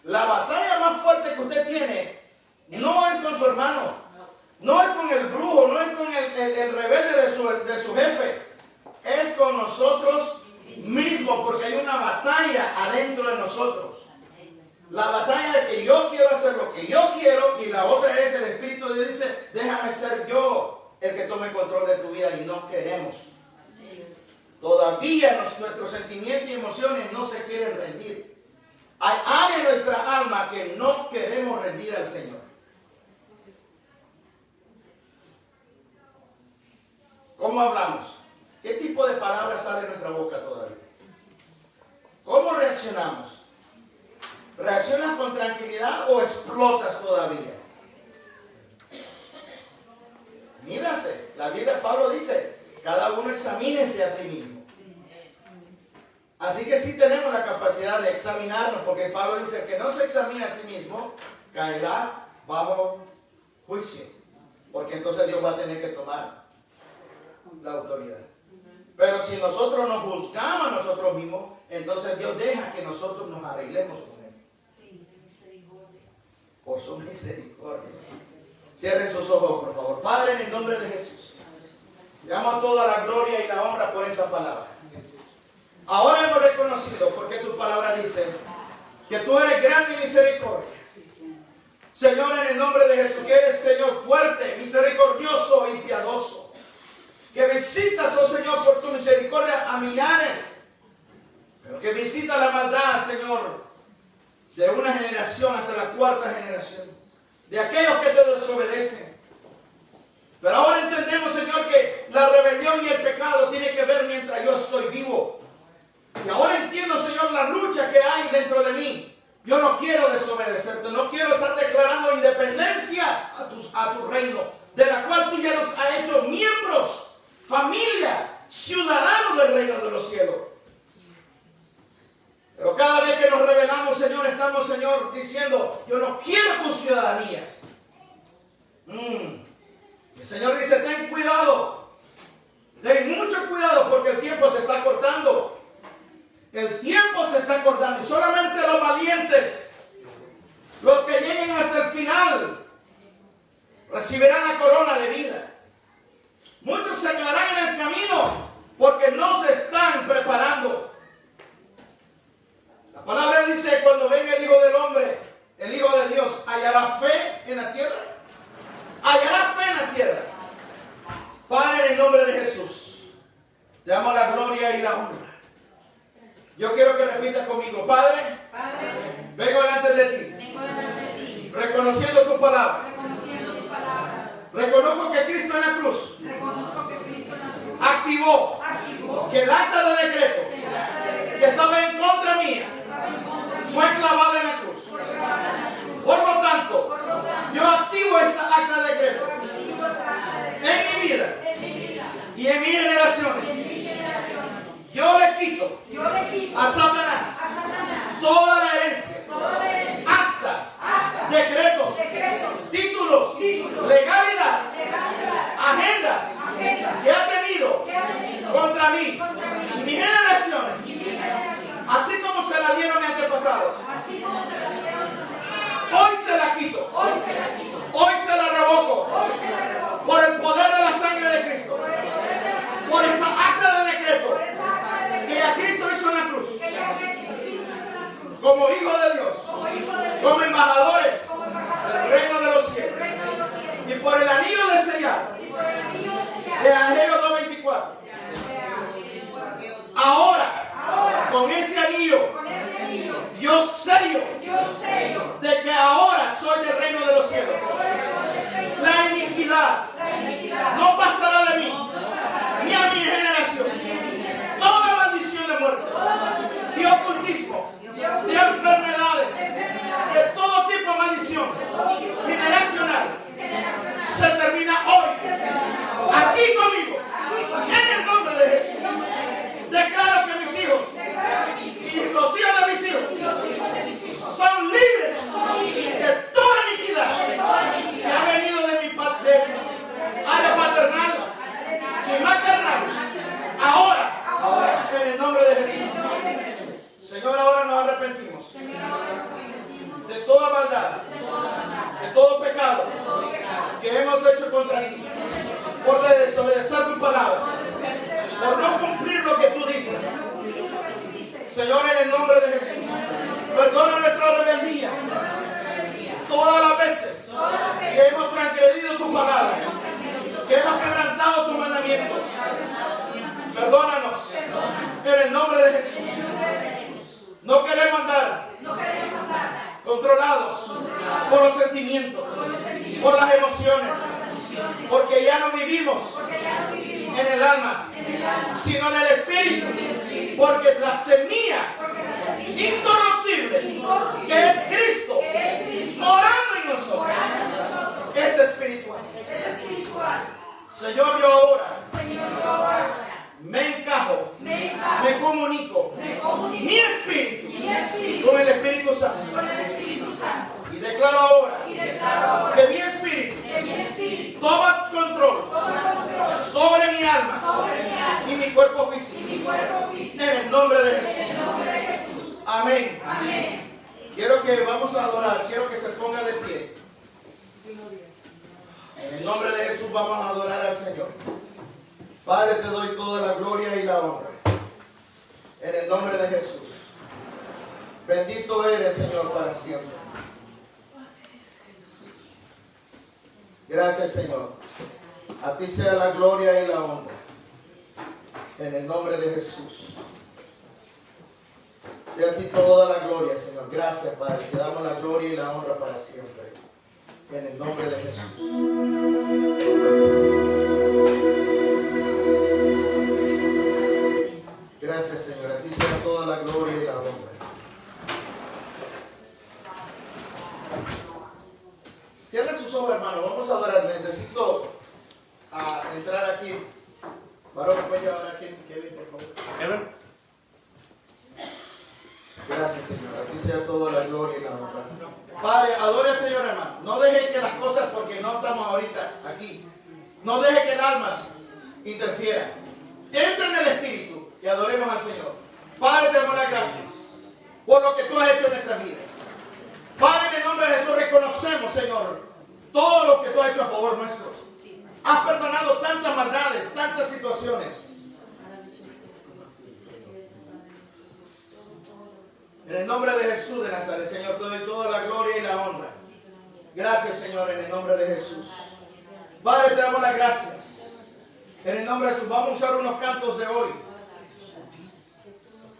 La batalla más fuerte que usted tiene no es con su hermano, no es con el brujo, no es con el rebelde de su jefe, es con nosotros mismos, porque hay una batalla adentro de nosotros. La batalla de que yo quiero hacer lo que yo quiero, y la otra es el Espíritu de Dios dice, déjame ser yo el que tome control de tu vida, y no queremos. Todavía nuestros sentimientos y emociones no se quieren rendir. Hay áreas en nuestra alma que no queremos rendir al Señor. ¿Cómo hablamos? ¿Qué tipo de palabras sale de nuestra boca todavía? ¿Cómo reaccionamos? ¿Reaccionas con tranquilidad o explotas todavía? Mírase, la Biblia, Pablo dice, cada uno examínese a sí mismo. Así que sí tenemos la capacidad de examinarnos, porque Pablo dice que no se examina a sí mismo, caerá bajo juicio. Porque entonces Dios va a tener que tomar la autoridad. Pero si nosotros nos juzgamos a nosotros mismos, entonces Dios deja que nosotros nos arreglemos con Él. Por su misericordia. Cierren sus ojos, por favor. Padre, en el nombre de Jesús, damos toda la gloria y la honra por esta palabra. Ahora hemos reconocido, porque tu palabra dice, que tú eres grande y misericordia. Señor, en el nombre de Jesús, que eres, Señor, fuerte, misericordioso y piadoso. Que visitas, oh Señor, por tu misericordia a millares. Pero que visita la maldad, Señor, de una generación hasta la cuarta generación. De aquellos que te desobedecen. Pero ahora entendemos, Señor, que la rebelión y el pecado tienen que ver mientras yo estoy vivo. Y ahora entiendo, Señor, la lucha que hay dentro de mí. Yo no quiero desobedecerte, no quiero estar declarando independencia a tu reino, de la cual tú ya nos has hecho miembros, familia, ciudadanos del reino de los cielos. Pero cada vez que nos rebelamos, Señor, estamos, Señor, diciendo, yo no quiero tu ciudadanía. El Señor dice, ten cuidado, ten mucho cuidado, porque el tiempo se está cortando. El tiempo se está cortando y solamente los valientes, los que lleguen hasta el final, recibirán la corona de vida. Muchos se quedarán en el camino porque no se están preparando. La palabra dice, cuando venga el Hijo del Hombre, el Hijo de Dios, ¿hallará fe en la tierra? ¿Hallará fe en la tierra? Padre, en el nombre de Jesús, te damos la gloria y la honra. Yo quiero que repitas conmigo, Padre, vengo delante de ti, reconociendo tu palabra. Reconozco que Cristo en la cruz activó que el acta de decreto que estaba en contra mía fue clavada en la cruz. Por lo tanto, yo activo esta acta de decreto en mi vida y en mis generaciones. Yo le quito a Satanás toda la herencia, acta, decretos, títulos, legalidad, agendas que ha tenido contra mí y mis generaciones, así como se la dieron mis antepasados. Hoy se la quito, hoy se la revoco por el poder de la sangre de Cristo, por esa acta de decreto que ya Cristo hizo en la cruz, como hijo de Dios, como embajadores del reino de los cielos, y por el anillo de sellar de Ageo 2:24. Ahora, con ese anillo, yo sello de que ahora soy del reino de los cielos. La iniquidad no pasará de mí, ni a mi generación. Toda maldición de muerte, de ocultismo, de enfermedades, de todo tipo de maldición generacional, se termina hoy, aquí conmigo, en el nombre de Jesús. Declaro que mis hijos y los hijos de mis hijos son libres de toda iniquidad que ha venido de mi área paternal y maternal. Ahora, en el nombre de Jesús. Señor, ahora nos arrepentimos de toda maldad, de todo pecado que hemos hecho contra ti, por desobedecer tu palabra, por no cumplir lo que tú dices. Señor, en el nombre de Jesús, perdona nuestra rebeldía. Todas las veces que hemos transgredido tu palabra, que hemos quebrantado tus mandamientos, perdónanos en el nombre de Jesús. No queremos andar controlados por los sentimientos, por las emociones, porque ya no vivimos en el alma, sino en el espíritu, porque la semilla incorruptible que es Cristo morando en nosotros es espiritual. Señor, yo ahora me encajo, me comunico mi espíritu con el Espíritu Santo. Y declaro ahora que mi espíritu toma control sobre mi alma y mi cuerpo físico. En el nombre de Jesús. Amén. Quiero que vamos a adorar, quiero que se ponga de pie. En el nombre de Jesús vamos a adorar al Señor. Padre, te doy toda la gloria y la honra. En el nombre de Jesús. Bendito eres, Señor, para siempre. Gracias, Señor. A ti sea la gloria y la honra. En el nombre de Jesús. Sea a ti toda la gloria, Señor. Gracias, Padre. Te damos la gloria y la honra para siempre. En el nombre de Jesús. Gracias, Señor. A ti sea toda la gloria y la honra. Cierren sus ojos, hermanos. Vamos a adorar. Necesito entrar aquí. Varón, ¿me puede llevar aquí, Kevin, por favor? Kevin. Gracias, Señor. A ti sea toda la gloria y la honra. Padre, adore al Señor, hermano. No deje que las cosas, porque no estamos ahorita aquí, no deje que el alma interfiera. Entre en el Espíritu y adoremos al Señor. Padre, te damos las gracias por lo que tú has hecho en nuestras vidas. Padre, en el nombre de Jesús reconocemos, Señor, todo lo que tú has hecho a favor nuestro. Has perdonado tantas maldades, tantas situaciones. En el nombre de Jesús de Nazaret, Señor, te doy toda la gloria y la honra. Gracias, Señor, en el nombre de Jesús. Padre, te damos las gracias. En el nombre de Jesús, vamos a usar unos cantos de hoy.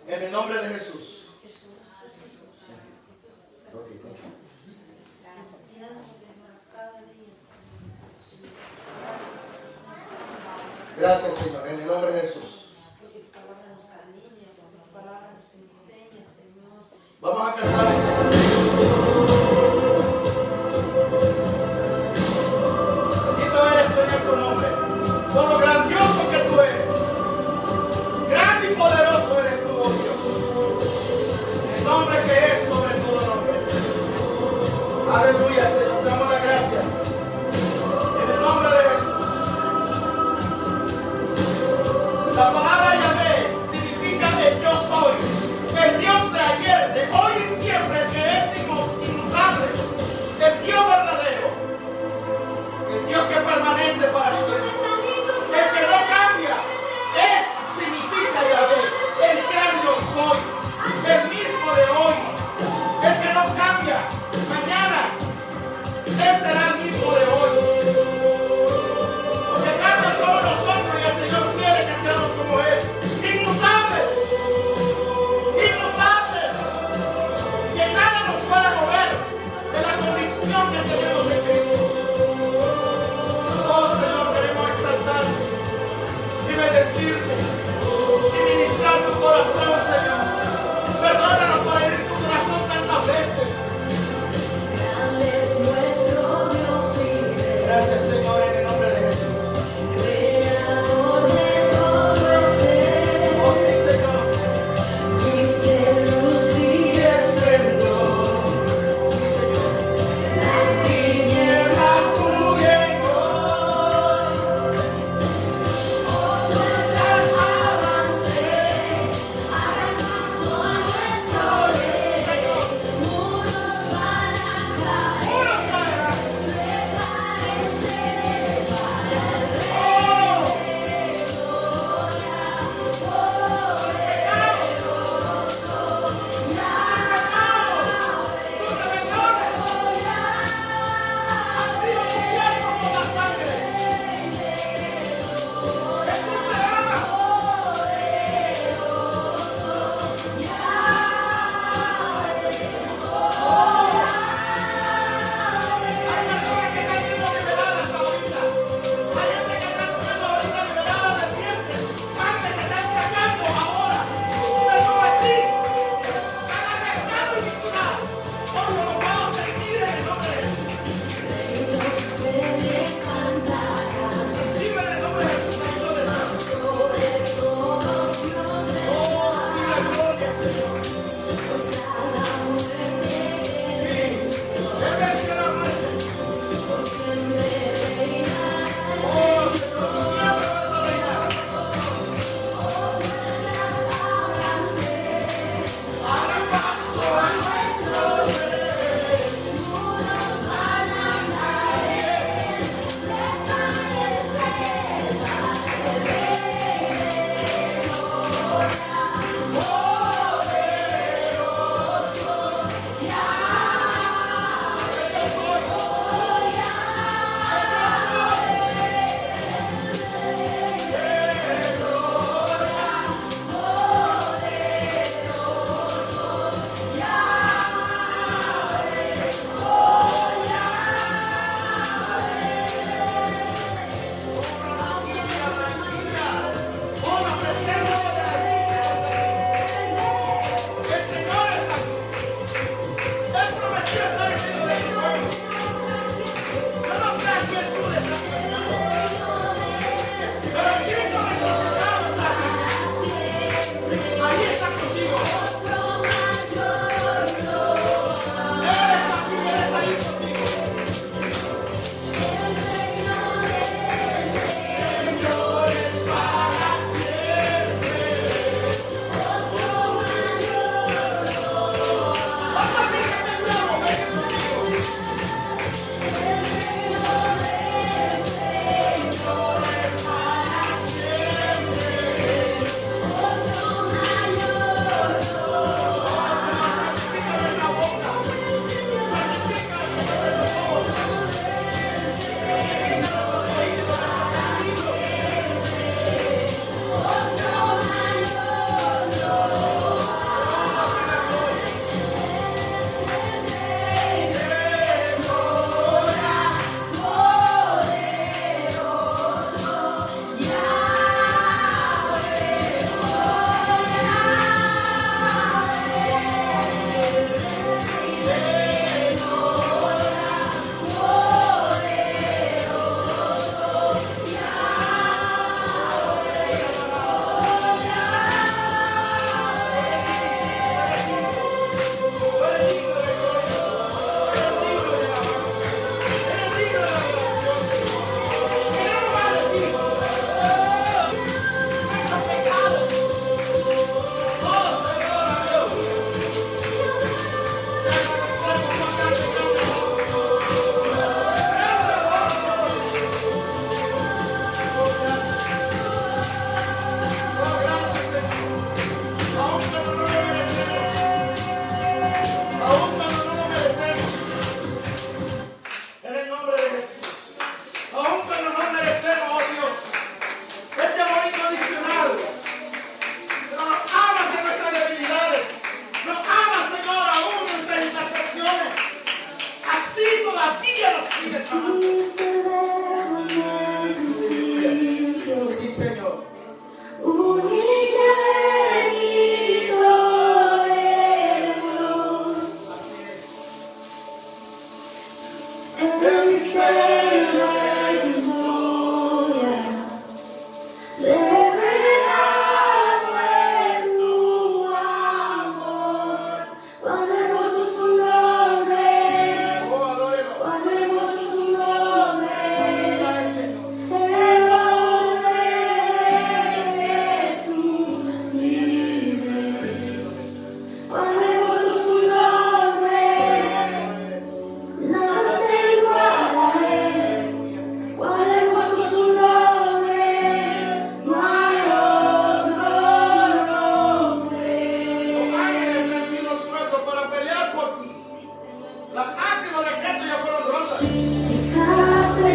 En el nombre de Jesús. Gracias, Señor, en el nombre de Jesús. Porque tu palabra nos alinea, porque tu palabra nos enseña, Señor. Vamos a cantar. Bendito eres, Señor, tu nombre. Por lo grandioso que tú eres. Grande y poderoso eres tú, oh Dios. El nombre que es sobre todo nombre. Aleluya, Señor. Te damos las gracias. En el nombre de Jesús. La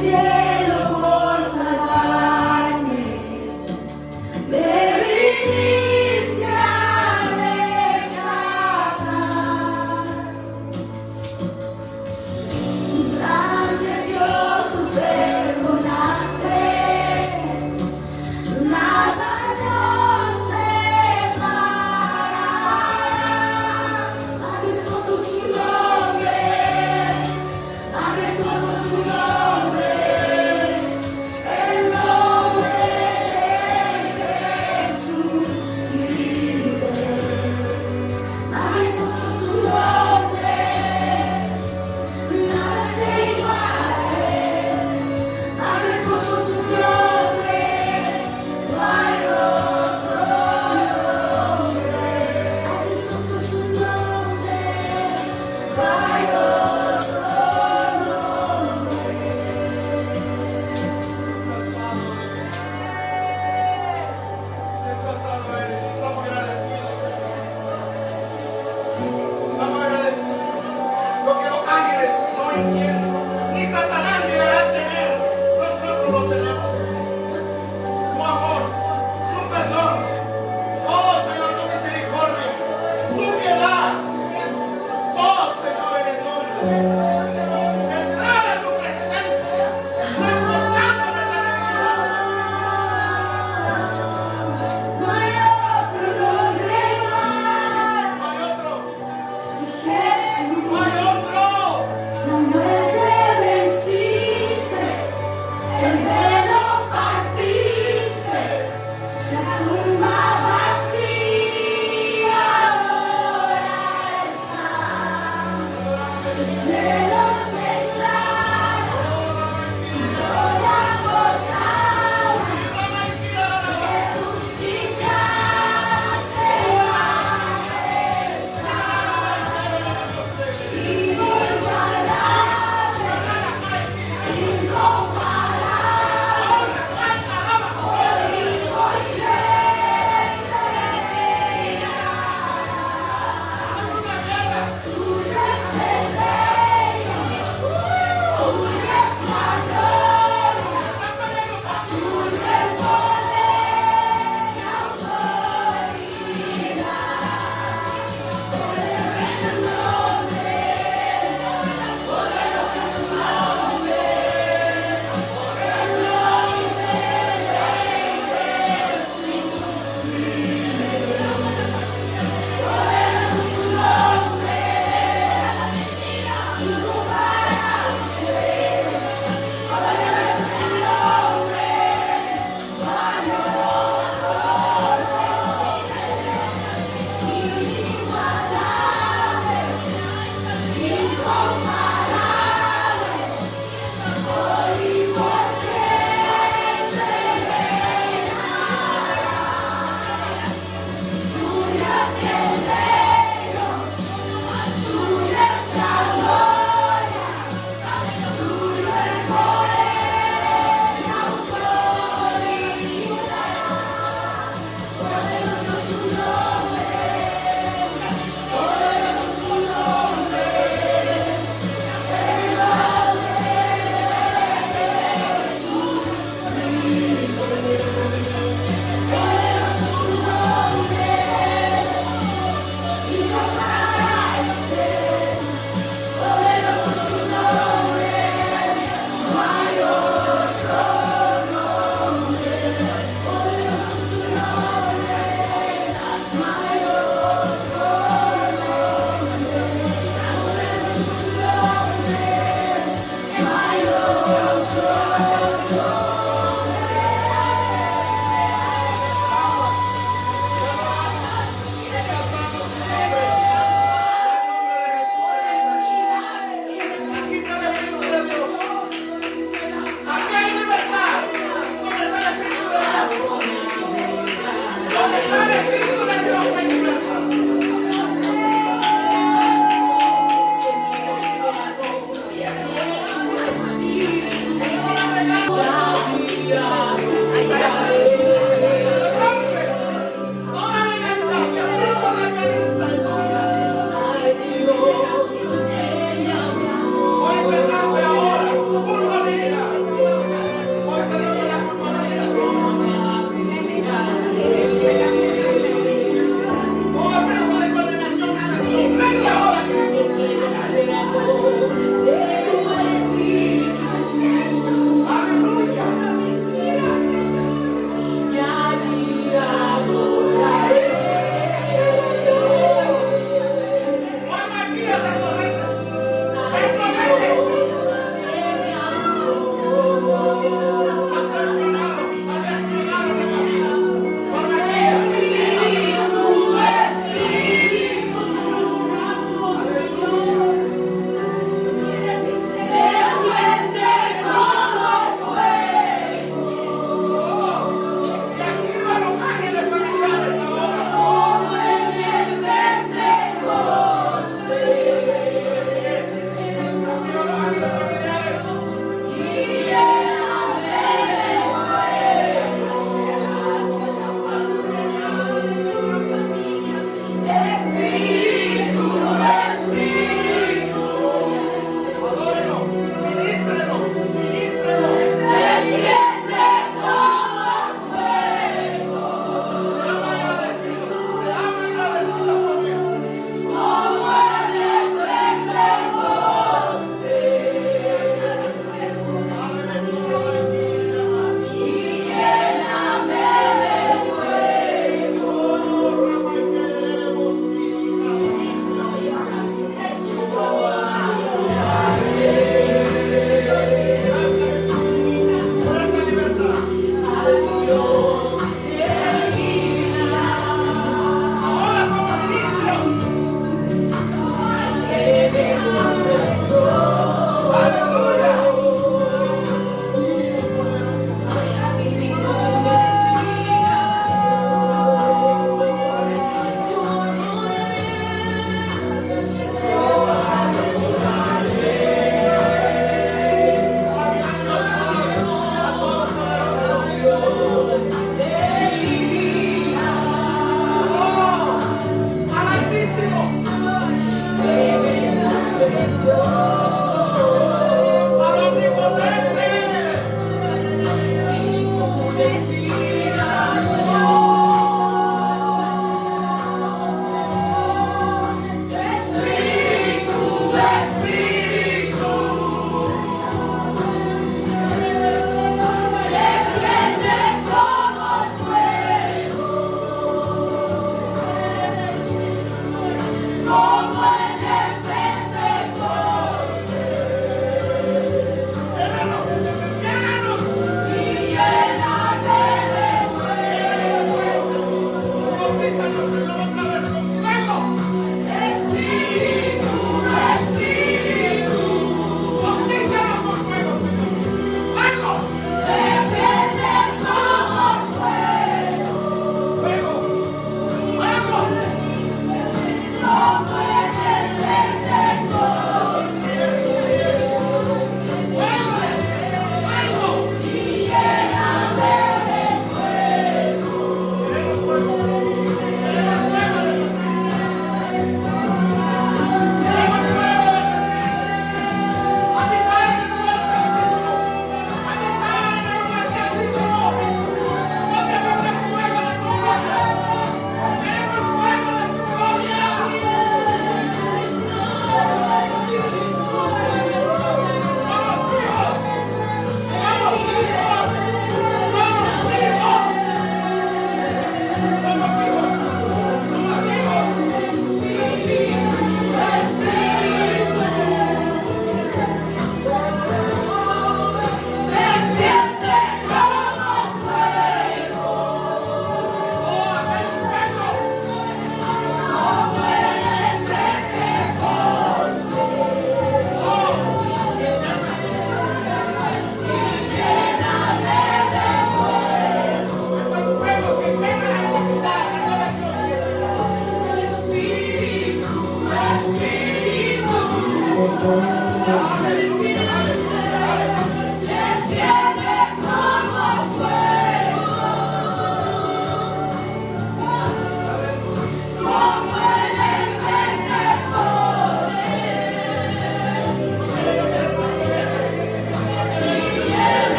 cielo por salvarme, me viniste a rescatar. Transgresión tú perdonaste, nada nos separará. Majestuoso su nombre, majestuoso su nombre.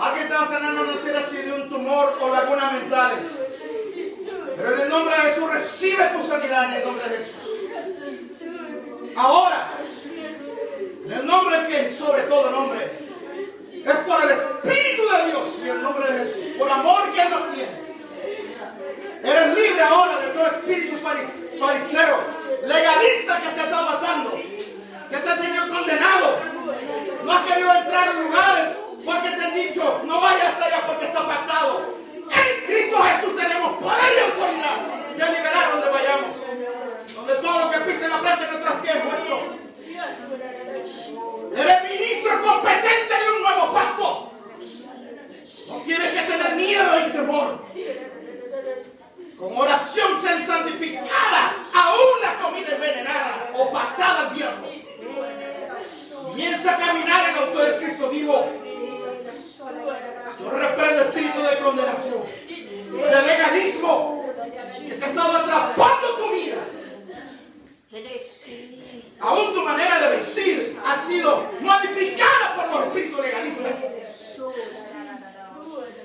Alguien está sanando, no sé si de un tumor o lagunas mentales. Pero en el nombre de Jesús recibe tu sanidad en el nombre de Jesús. Ahora, en el nombre que es sobre todo nombre, es por el Espíritu de Dios y el nombre de Jesús, por amor que Él nos tiene. Eres libre ahora de todo espíritu fariseo, legalista que te ha estado atando, que te ha tenido condenado. No has querido entrar en lugares porque te han dicho, no vayas allá porque está pactado. En Cristo Jesús tenemos poder y autoridad de liberar donde vayamos. Donde todo lo que pise la planta de nuestros pies es nuestro. Eres ministro competente de un nuevo pacto. No tienes que tener miedo y temor. Con oración santificada a una comida envenenada o pactada al diablo. Comienza a caminar en el autor de Cristo vivo. Yo reprendo espíritu de condenación, de legalismo, que te ha estado atrapando tu vida. Aún tu manera de vestir ha sido modificada por los espíritus legalistas.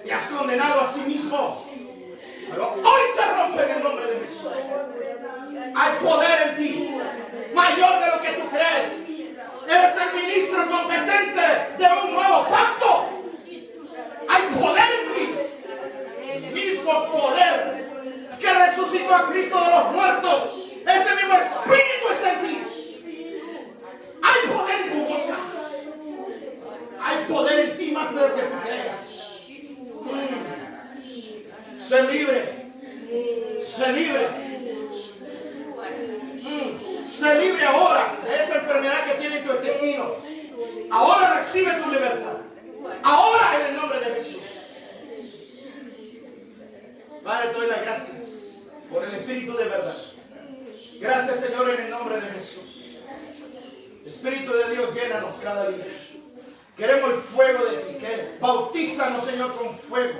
Y has condenado a sí mismo. Pero hoy se rompe en el nombre de Jesús. Hay poder en ti, mayor de lo que tú crees. Eres el ministro competente de un nuevo pacto. Hay poder en ti. El mismo poder que resucitó a Cristo de los muertos. Ese mismo espíritu está en ti. Hay poder en tu boca. Hay poder en ti más de lo que tú crees. Sé libre. Sé libre. Sé libre ahora de esa enfermedad que tiene en tu intestino. Ahora recibe tu libertad. Ahora en el nombre de Jesús. Padre, te doy las gracias por el Espíritu de verdad. Gracias, Señor, en el nombre de Jesús. Espíritu de Dios, llénanos cada día. Queremos el fuego de ti. Bautízanos, Señor, con fuego.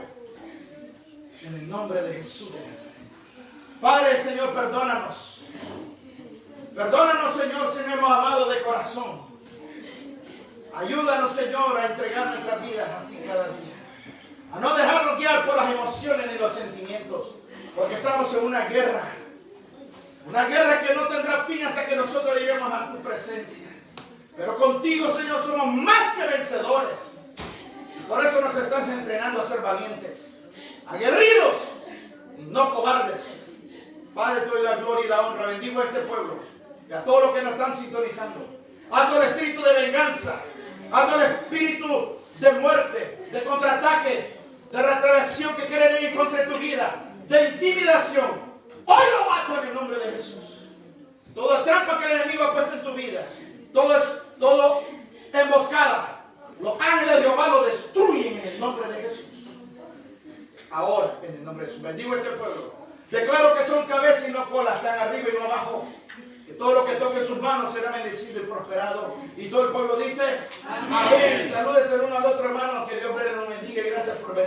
En el nombre de Jesús de Nazaret. Padre, Señor, perdónanos. Perdónanos, Señor, si no hemos amado de corazón. Ayúdanos, Señor, a entregar nuestras vidas a ti cada día. A no dejarnos guiar por las emociones ni los sentimientos. Porque estamos en una guerra. Una guerra que no tendrá fin hasta que nosotros lleguemos a tu presencia. Pero contigo, Señor, somos más que vencedores. Por eso nos estás entrenando a ser valientes, aguerridos y no cobardes. Padre, te doy la gloria y la honra. Bendigo a este pueblo y a todos los que nos están sintonizando. Alto el espíritu de venganza, alto el espíritu de muerte, de contraataque, de retracción que quieren ir contra tu vida, de intimidación. Hoy lo mato en el nombre de Jesús. Toda trampa que el enemigo ha puesto en tu vida, todo emboscada, los ángeles de Jehová lo destruyen en el nombre de Jesús. Ahora, en el nombre de Jesús, bendigo a este pueblo. Declaro que son cabeza y no cola, están arriba y no abajo. Que todo lo que toque en sus manos será bendecido y prosperado. Y todo el pueblo dice, amén. Salúdense el uno al otro, hermano. Que Dios los bendiga y gracias por venir.